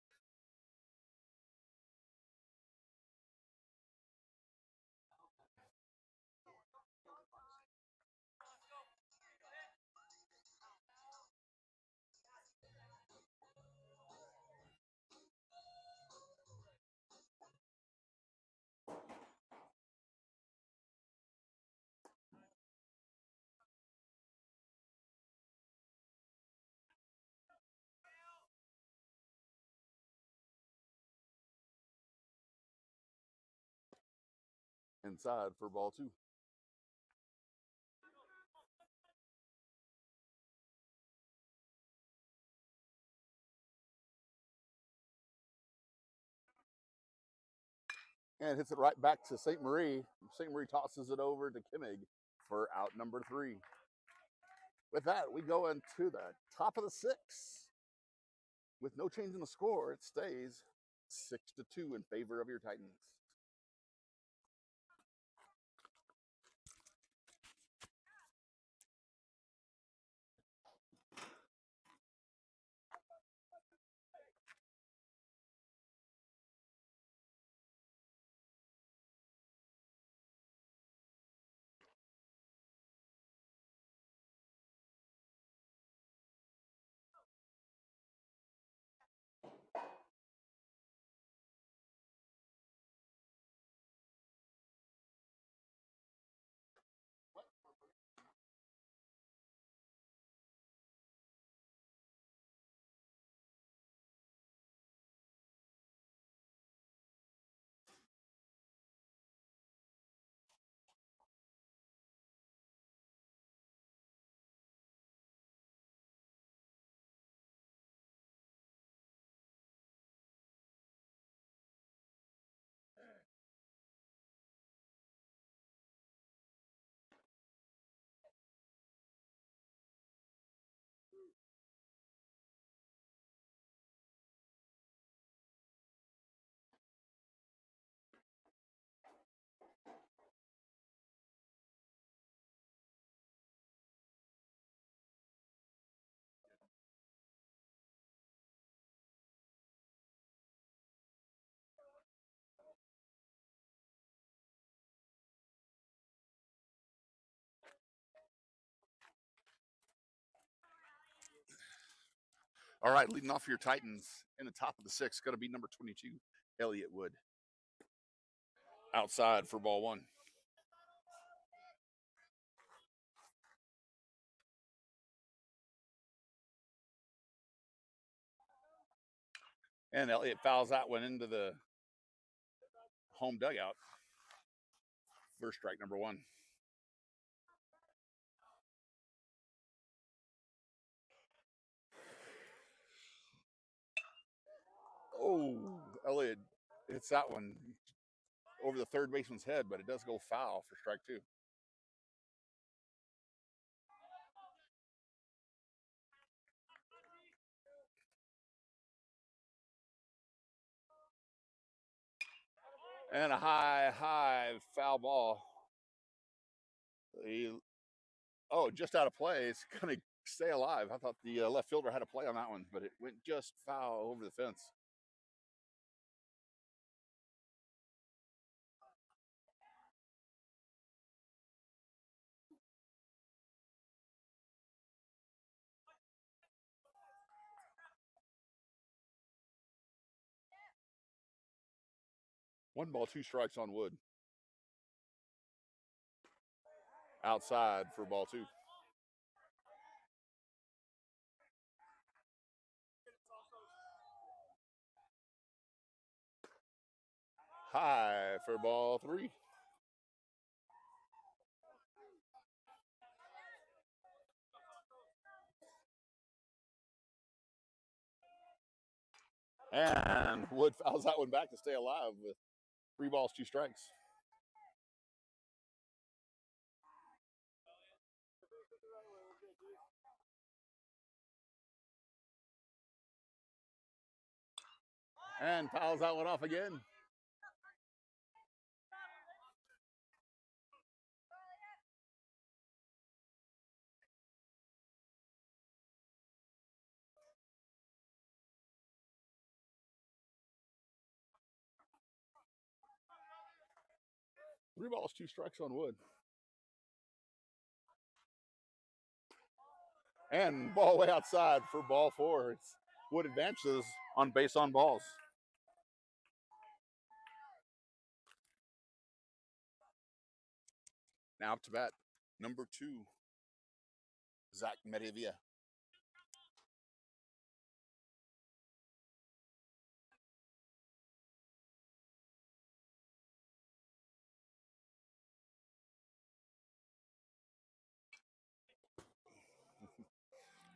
Inside for ball 2. And hits it right back to St. Marie. St. Marie tosses it over to Kimmig for out number 3. With that, we go into the top of the 6th. With no change in the score, it stays 6-2 in favor of your Titans. All right, leading off for your Titans in the top of the sixth, going to be number 22, Elliott Wood. Outside for ball one. And Elliott fouls that one into the home dugout. First strike, number one. Oh, Elliott hits that one over the third baseman's head, but it does go foul for strike two. And a high foul ball. Just out of play. It's going to stay alive. I thought the left fielder had a play on that one, but it went just foul over the fence. One ball, two strikes on Wood. Outside for ball two. High for ball three. And Wood fouls that one back to stay alive with 3 balls, 2 strikes. And fouls that one off again. Three balls, 2 strikes on Wood. And ball way outside for ball four. It's Wood advances on base on balls. Now up to bat, number 2, Zach Medivia.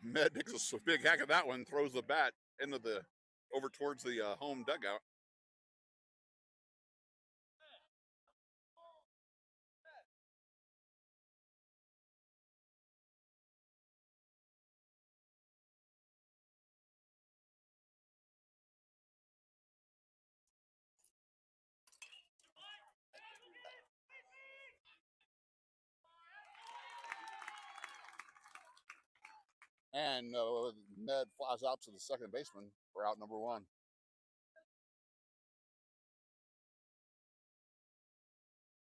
Med takes a big hack at that one, throws the bat over towards the home dugout. And Med flies out to the second baseman for out number 1.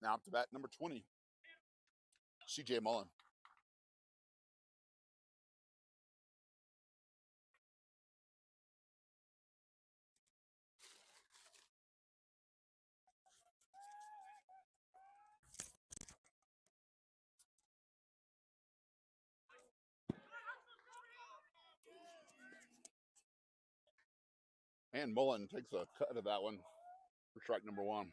Now up to bat, number 20, C.J. Mullen. And Mullen takes a cut of that one for strike number 1.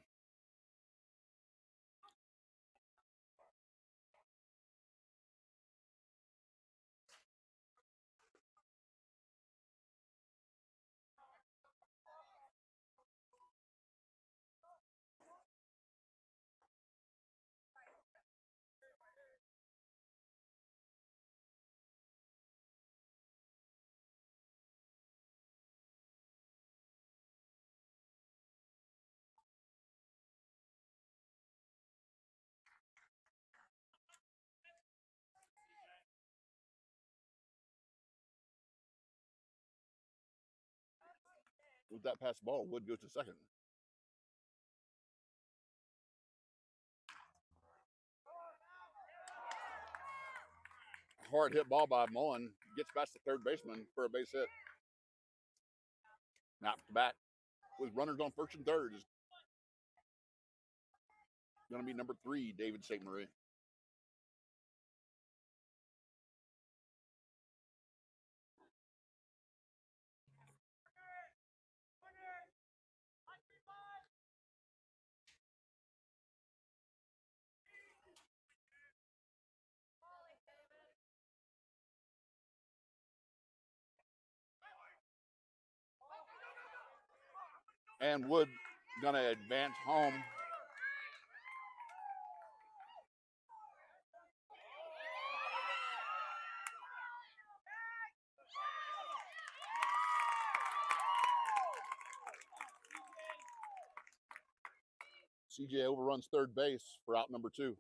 With that pass ball, Wood goes to second. Hard hit ball by Mullen. Gets past the third baseman for a base hit. Knocked back with runners on first and third is going to be number 3, David St. Marie. And Wood going to advance home. CJ overruns third base for out number 2.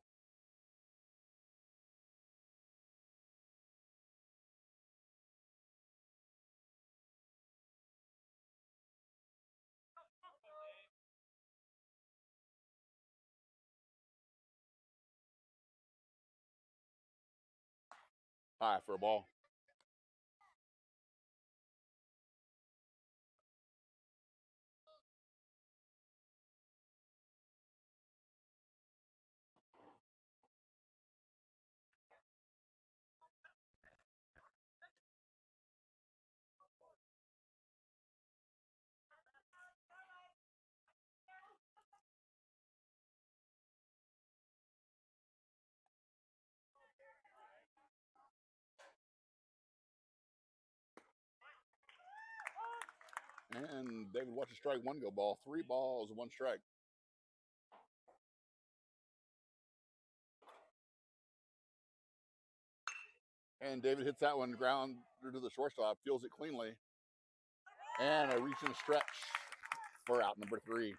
High for a ball. And David watches strike 1 go ball. 3 balls, 1 strike. And David hits that one ground to the shortstop, feels it cleanly. And a reach and stretch for out number 3.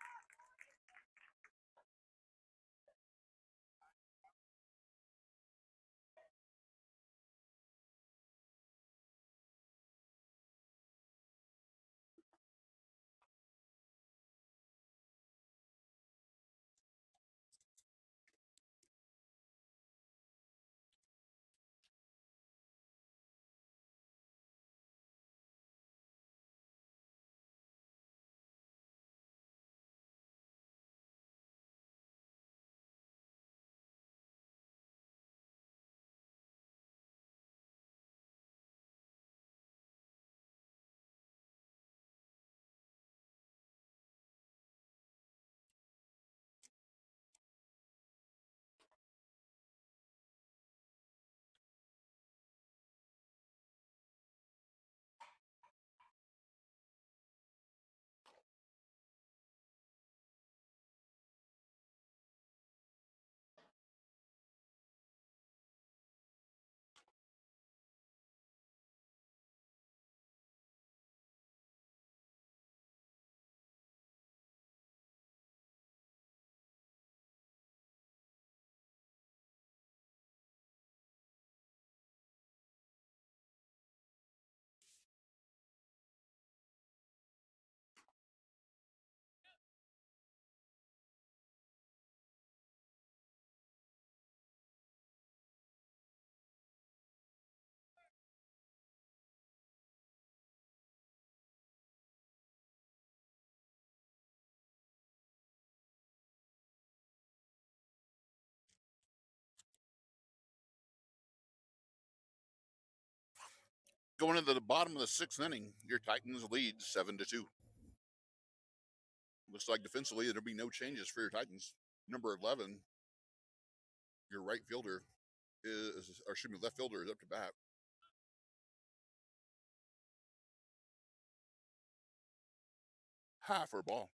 Going into the bottom of the 6th inning, your Titans lead 7-2. Looks like defensively there'll be no changes for your Titans. Number 11, your right fielder left fielder is up to bat. High for a ball.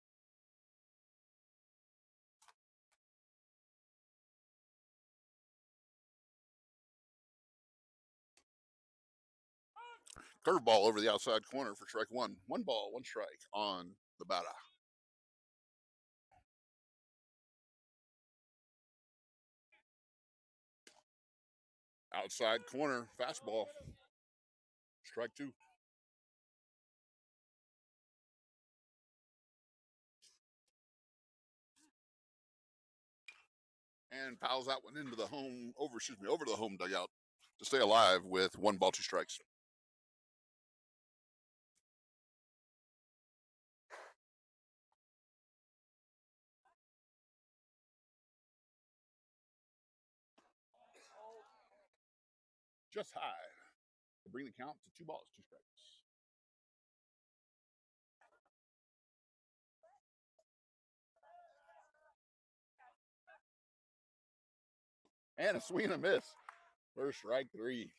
Curveball over the outside corner for strike 1. 1 ball, 1 strike on the batter. Outside corner, fastball. Strike 2. And fouls that one into the over the home dugout to stay alive with 1 ball, 2 strikes. just high to bring the count to 2 balls, 2 strikes. And a swing and a miss. First strike, 3.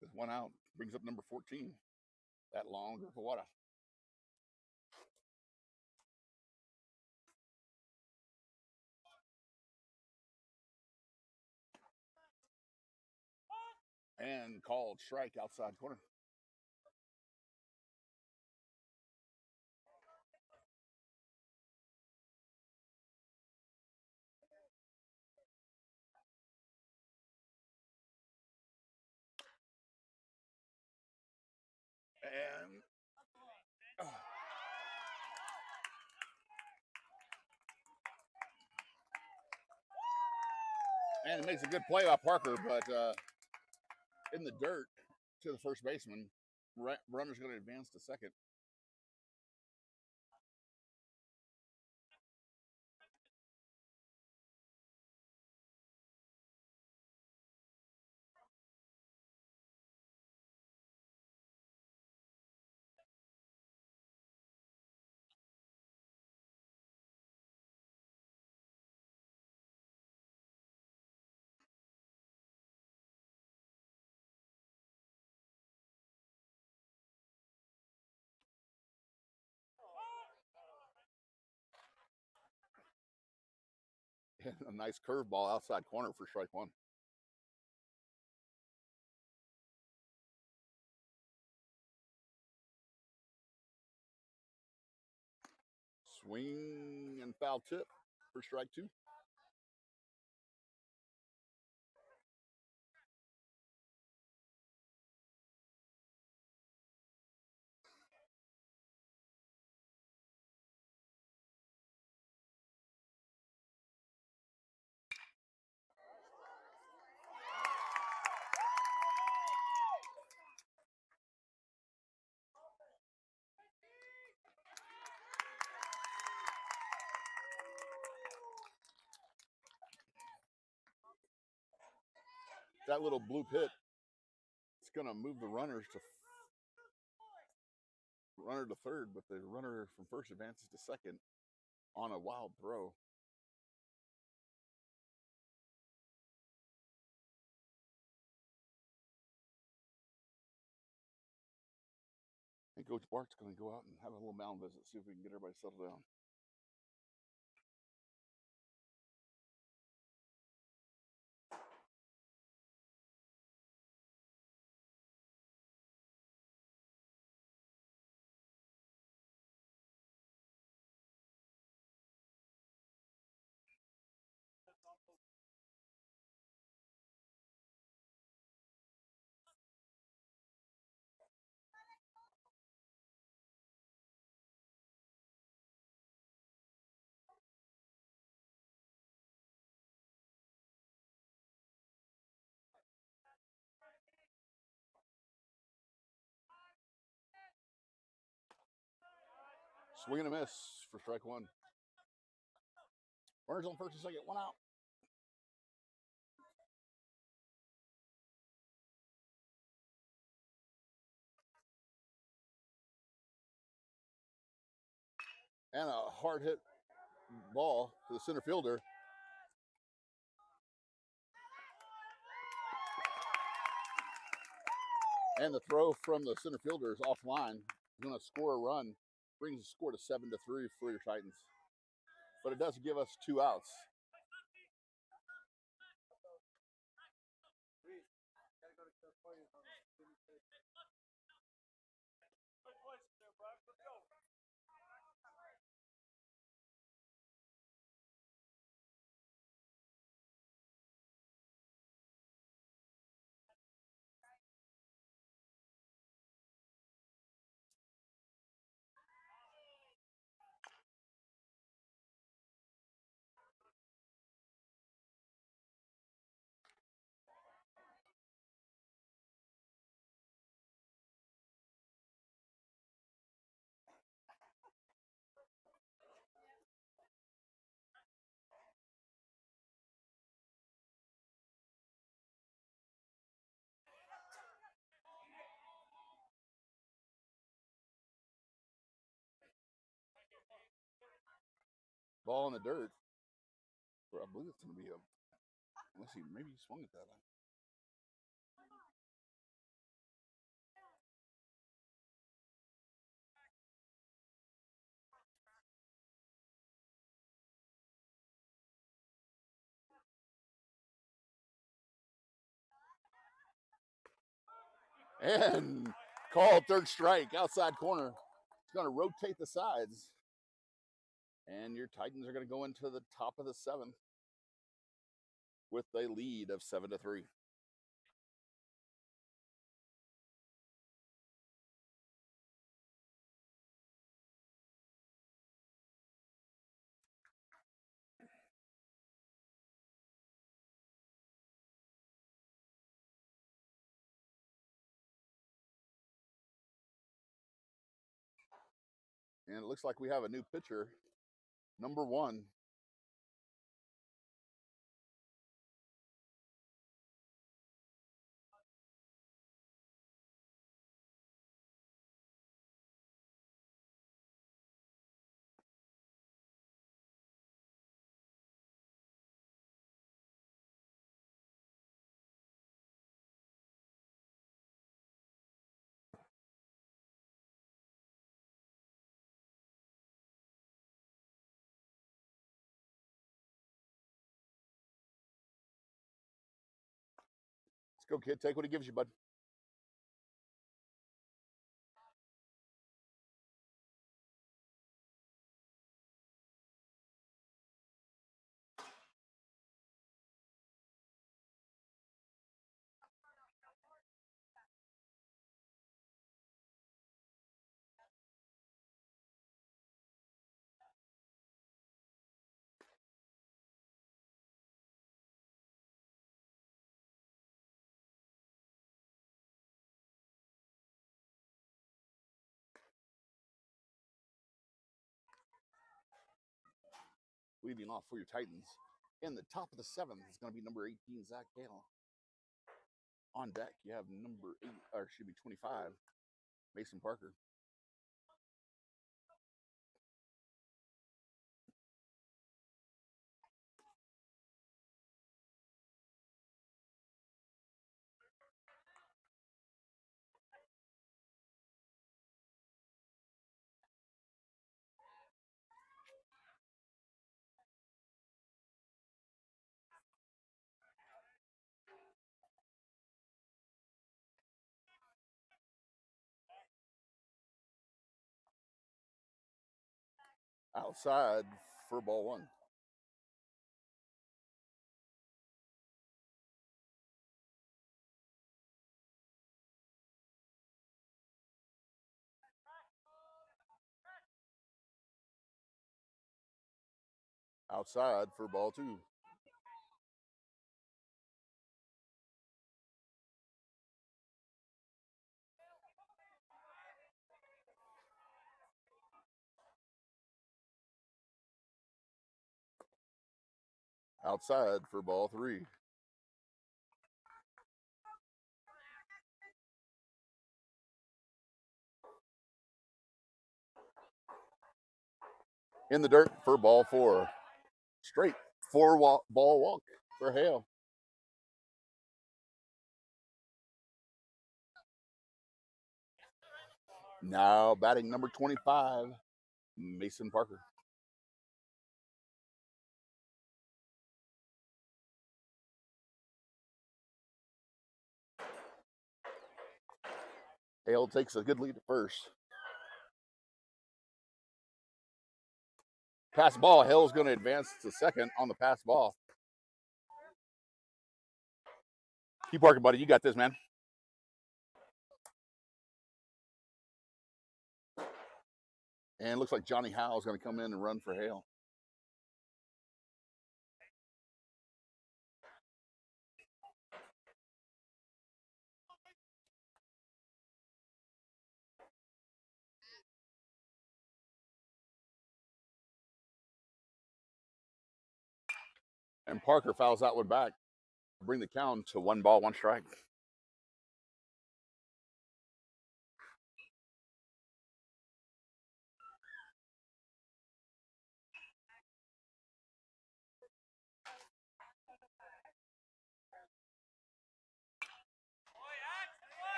With 1 out, brings up number 14. That long for Kawada. And called strike outside corner. And and it makes a good play by Parker, but in the dirt to the first baseman. Runner's going to advance to second. A nice curveball outside corner for strike 1. Swing and foul tip for strike 2. That little blue pit, it's going to move the runner to third, but the runner from first advances to second on a wild throw. And Coach Bart's going to go out and have a little mound visit, see if we can get everybody settled down. Swing and a miss for strike 1. Runners on first and second, 1 out. And a hard hit ball to the center fielder. And the throw from the center fielder is offline. He's going to score a run, brings the score to 7-3 for your Titans. But it does give us 2 outs. Ball in the dirt. I believe it's going to be a. Let's see, maybe he swung at that. And called third strike, outside corner. It's going to rotate the sides. And your Titans are going to go into the top of the seventh with a lead of 7-3. And it looks like we have a new pitcher, number 1. Let's go, kid. Take what he gives you, bud. Leading off for your Titans. In the top of the seventh is going to be number 18, Zach Gale. On deck, you have number 8, or should be 25, Mason Parker. Outside for ball 1. Outside for ball 2. Outside for ball 3. In the dirt for ball 4. Straight 4 ball walk for Hale. Now batting number 25, Mason Parker. Hale takes a good lead at first. Pass ball. Hale's going to advance to second on the pass ball. Keep working, buddy. You got this, man. And it looks like Johnny Howe is going to come in and run for Hale. And Parker fouls that one back to bring the count to 1 ball, 1 strike.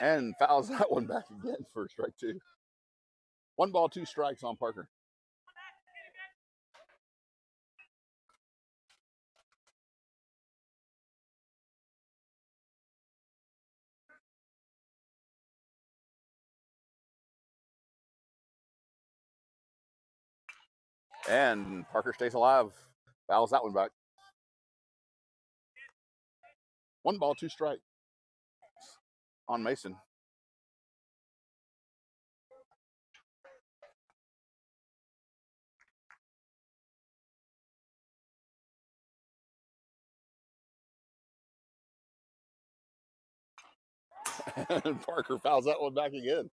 And fouls that one back again for strike 2. 1 ball, 2 strikes on Parker. And Parker stays alive. Fouls that one back. 1 ball, 2 strikes on Mason. And Parker fouls that one back again.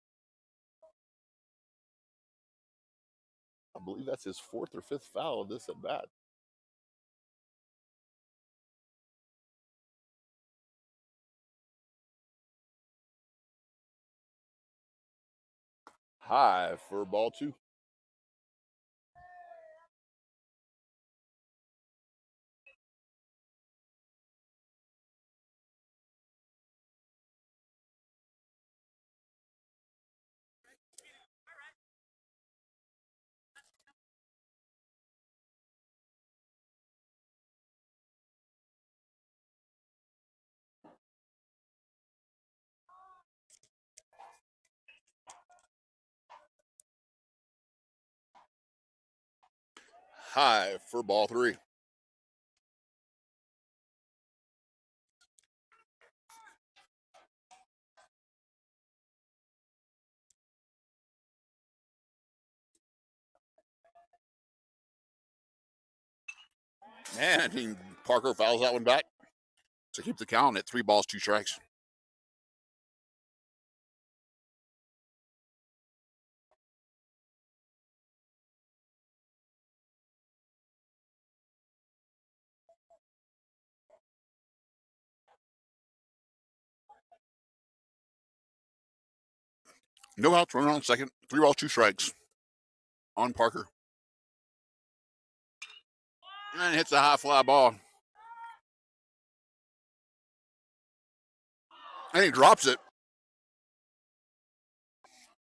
I believe that's his 4th or 5th foul of this at bat. High for ball 2. High for ball 3. And Parker fouls that one back to keep the count at 3 balls, 2 strikes. No outs, runner on second. 3 balls, 2 strikes on Parker. And hits a high fly ball. And he drops it.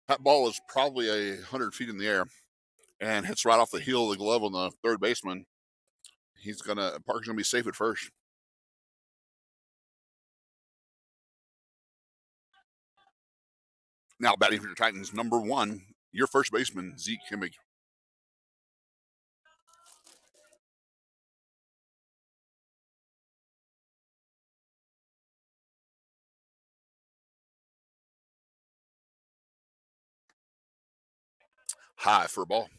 That ball is probably 100 feet in the air and hits right off the heel of the glove on the third baseman. Parker's gonna be safe at first. Now batting for the Titans, number 1, your first baseman, Zeke Kimmig. High for a ball.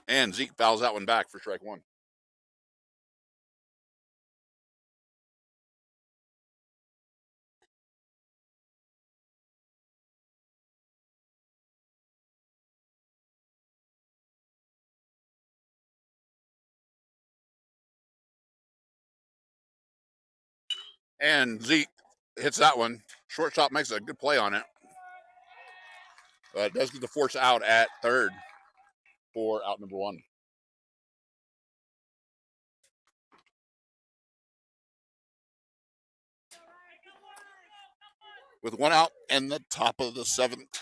And Zeke fouls that one back for strike 1. And Zeke hits that one. Shortstop makes a good play on it. Does get the force out at third for out number 1. With 1 out and the top of the 7th.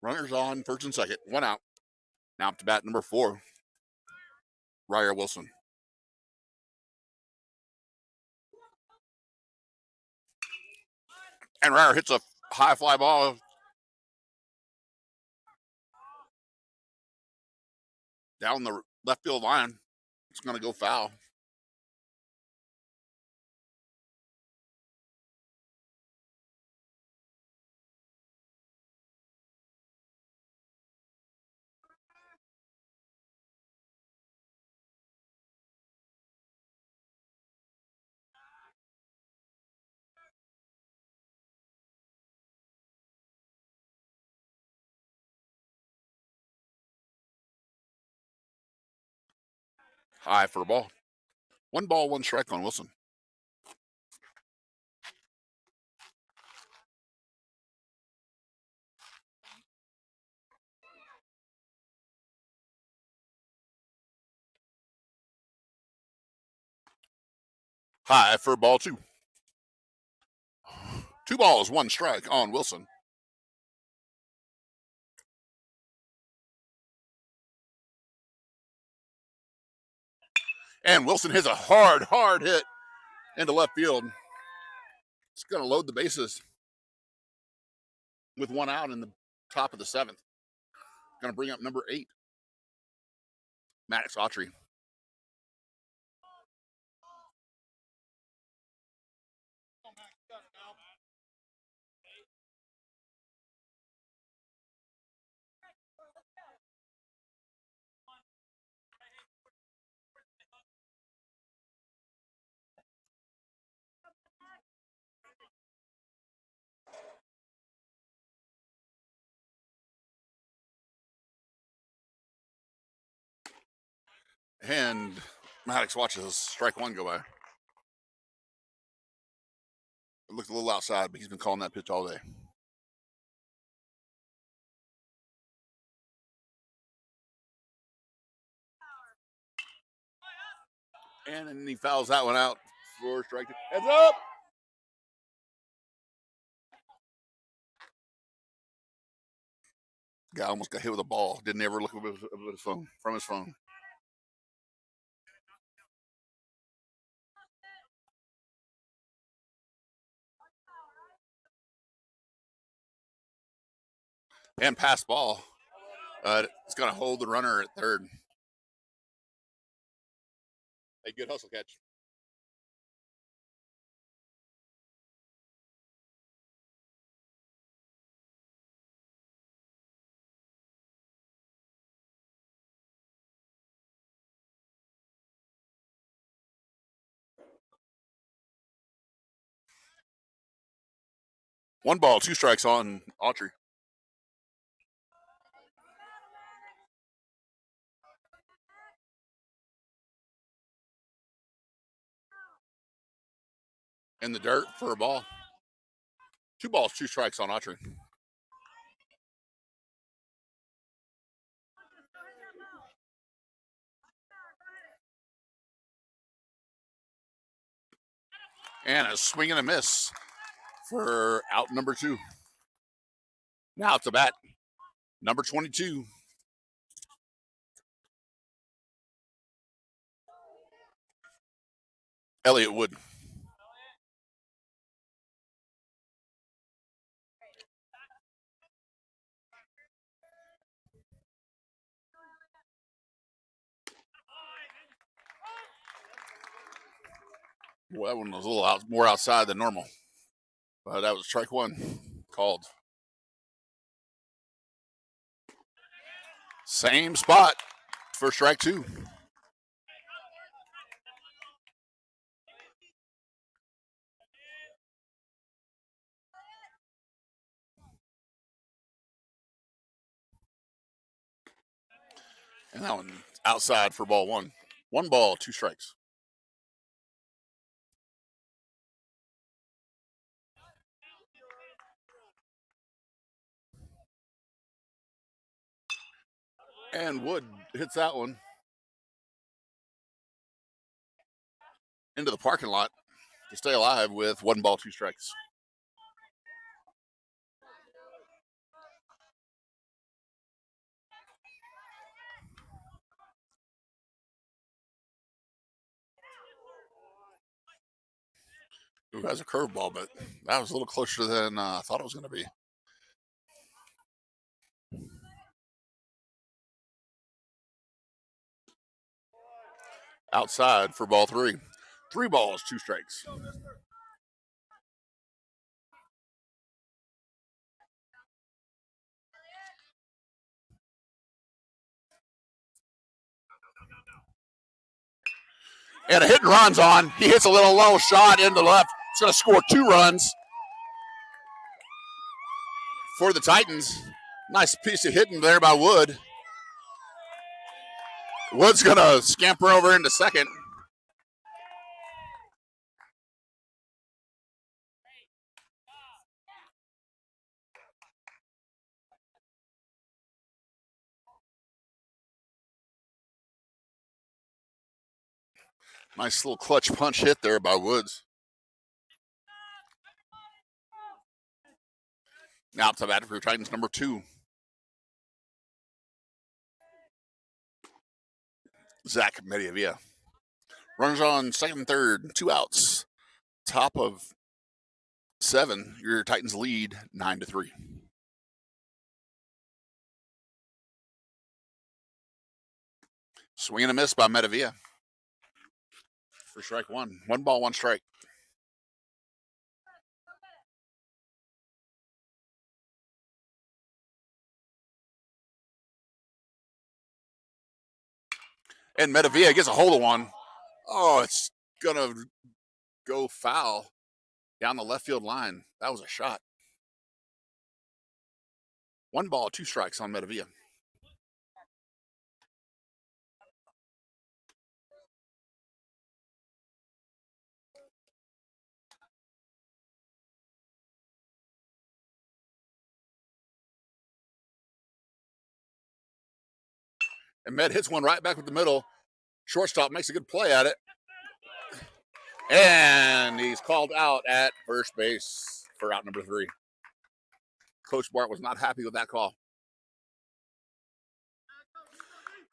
Runners on first and second. 1 out. Now up to bat number 4, Ryer Wilson. And Ryer hits a high fly ball down the left field line. It's going to go foul. High for a ball. 1 ball, 1 strike on Wilson. High for ball 2. 2 balls, 1 strike on Wilson. And Wilson hits a hard hit into left field. It's going to load the bases with 1 out in the top of the 7th. Going to bring up number 8, Maddox Autry. And Maddox watches strike 1 go by. It looked a little outside, but he's been calling that pitch all day. And then he fouls that one out for strike 2. Heads up! Guy almost got hit with a ball. Didn't ever look at his phone, from his phone. And pass ball. It's going to hold the runner at third. A good hustle catch. One ball, 2 strikes on Autry. In the dirt for a ball. 2 balls, 2 strikes on Autry. And a swing and a miss for out number 2. Now it's a bat. Number 22. Elliott Wood. Well, that one was a little more outside than normal. But that was strike 1 called. Same spot for strike 2. And that one outside for ball 1. 1 ball, 2 strikes. And Wood hits that one into the parking lot to stay alive with 1 ball, 2 strikes. Who has a curveball, but that was a little closer than I thought it was going to be. Outside for ball 3. 3 balls, 2 strikes. And a hit and run's on. He hits a little low shot into left. It's going to score 2 runs for the Titans. Nice piece of hitting there by Wood. Wood's going to scamper over into second. Nice little clutch punch hit there by Woods. Now to bat for Titans number 2. Zach Mediavia. Runners on second and third, 2 outs. Top of 7. Your Titans lead 9-3. Swing and a miss by Mediavia for strike 1. 1 ball, 1 strike. And Mediavia gets a hold of one. Oh, it's going to go foul down the left field line. That was a shot. 1 ball, 2 strikes on Mediavia. And Med hits one right back with the middle. Shortstop makes a good play at it. And he's called out at first base for out number 3. Coach Bart was not happy with that call.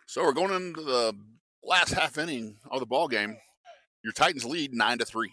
So we're going into the last half inning of the ball game. Your Titans lead 9-3.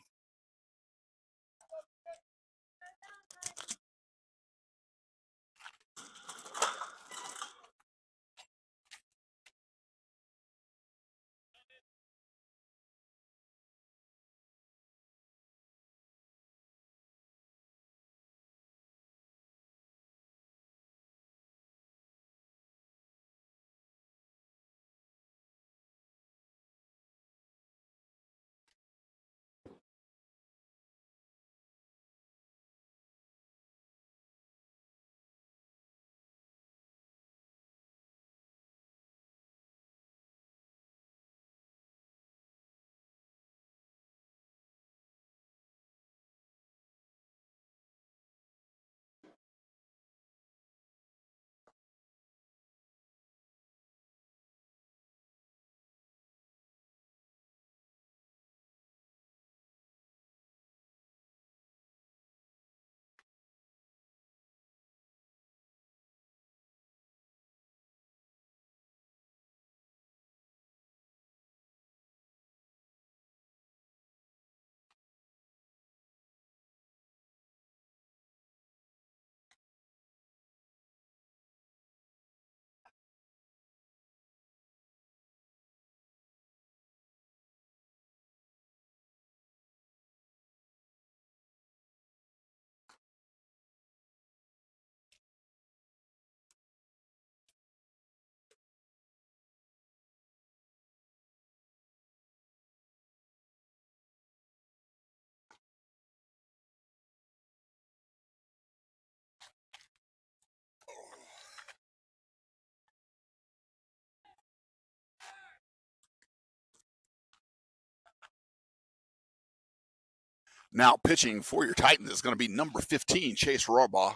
Now pitching for your Titans is going to be number 15, Chase Rawbaugh.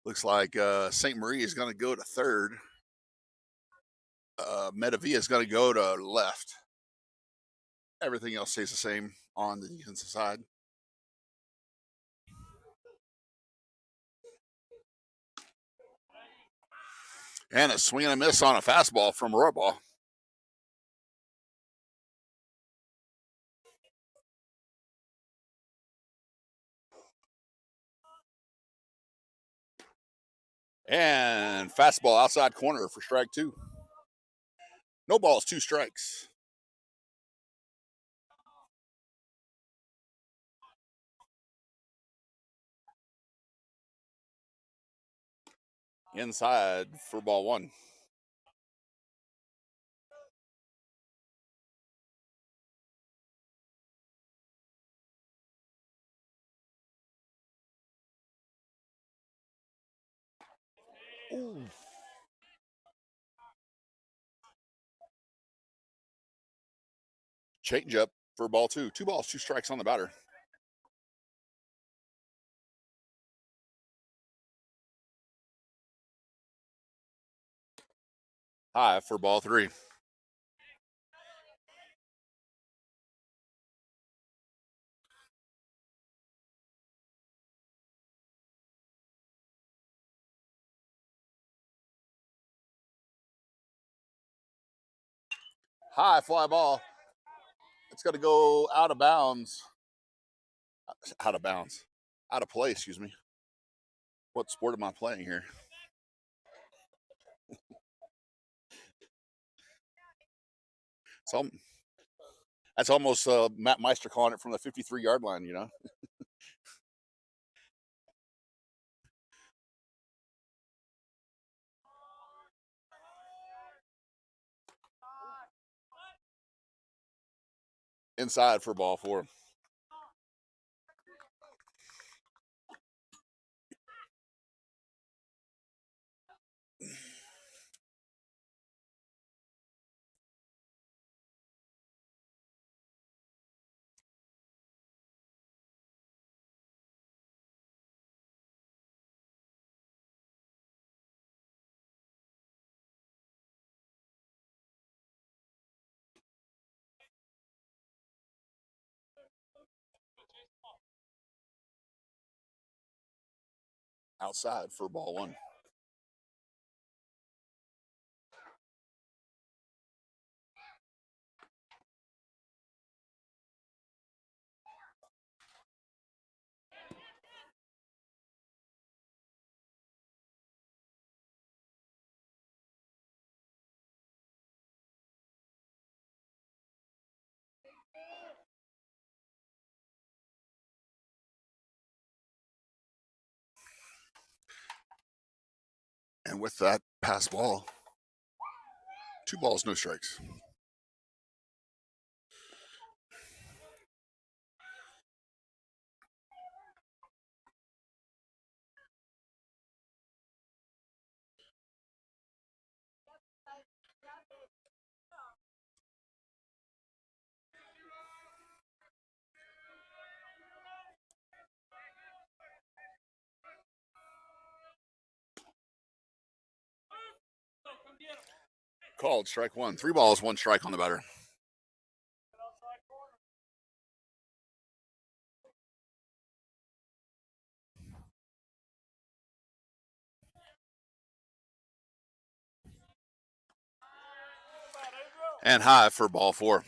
Looks like St. Marie is going to go to third. Mediavia is going to go to left. Everything else stays the same on the defensive side. And a swing and a miss on a fastball from Rawbaugh. And fastball outside corner for strike 2. No balls, 2 strikes. Inside for ball 1. Ooh. Change up for ball 2. 2 balls, 2 strikes on the batter. High for ball 3. High fly ball. It's going to go out of bounds. Out of bounds. Out of play, excuse me. What sport am I playing here? So that's almost Matt Meister calling it from the 53-yard line, you know. Inside for ball 4. Outside for ball 1. And with that pass ball, 2 balls, no strikes. Called strike 1. 3 balls, 1 strike on the batter. And high for ball 4.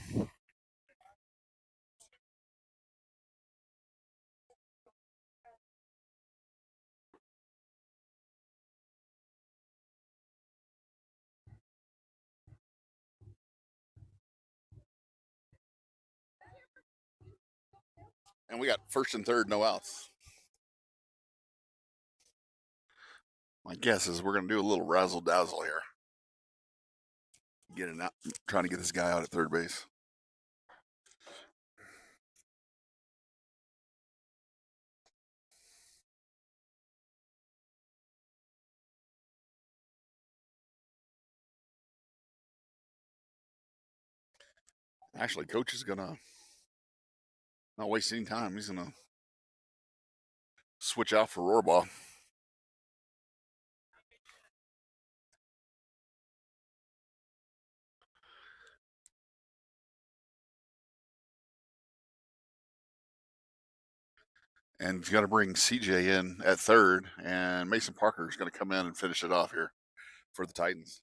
And we got first and third, no outs. My guess is we're going to do a little razzle dazzle here. Getting out, trying to get this guy out at third base. Actually, coach is going to not waste any time. He's going to switch out for Rohrbaugh. And you've got to bring CJ in at third, and Mason Parker is going to come in and finish it off here for the Titans.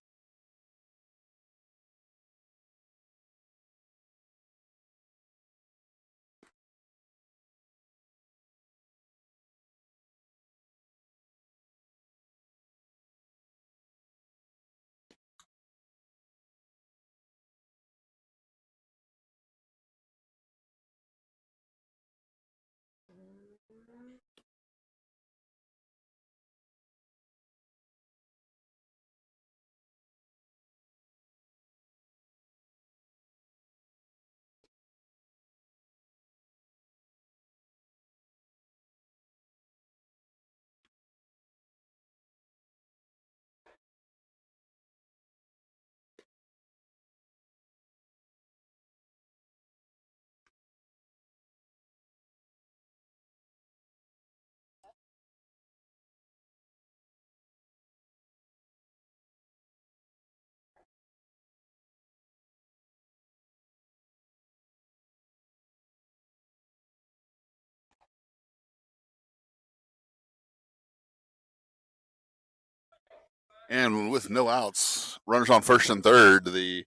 And with no outs, runners on first and third, the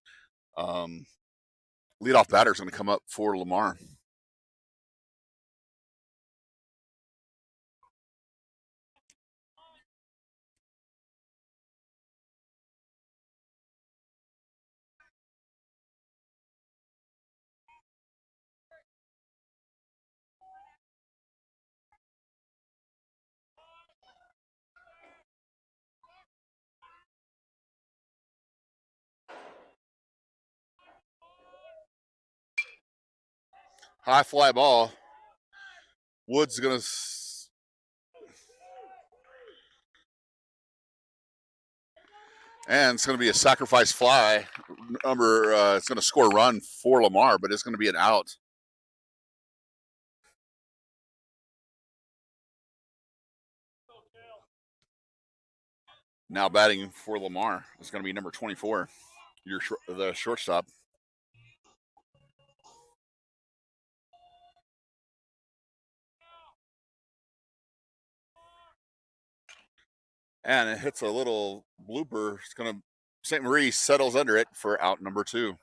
leadoff batter is going to come up for Lamar. High fly ball. Woods is going to. And it's going to be a sacrifice fly. It's going to score a run for Lamar, but it's going to be an out. Now batting for Lamar is going to be number 24, the shortstop. And it hits a little blooper. It's going to St. Marie settles under it for out number 2.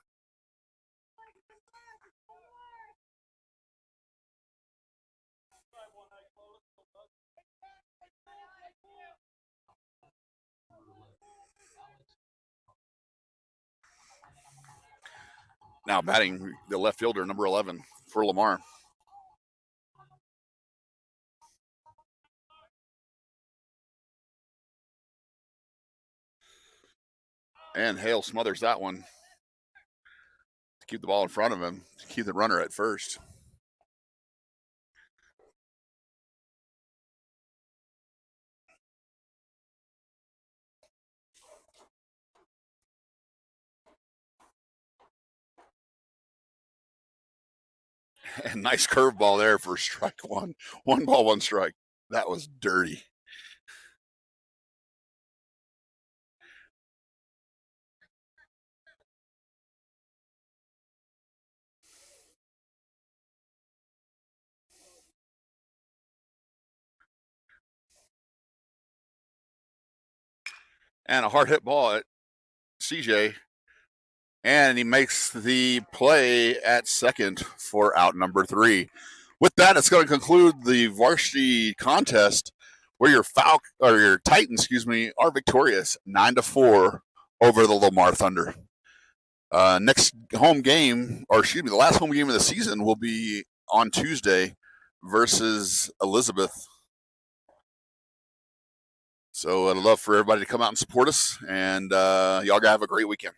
Now batting the left fielder, number 11 for Lamar. And Hale smothers that one to keep the ball in front of him, to keep the runner at first. And nice curveball there for strike one. 1 ball, 1 strike. That was dirty. And a hard hit ball at CJ. And he makes the play at second for out number 3. With that, it's going to conclude the varsity contest where your Titans, are victorious 9-4 over the Lamar Thunder. Next home game, the last home game of the season will be on Tuesday versus Elizabeth. So I'd love for everybody to come out and support us, and y'all have a great weekend.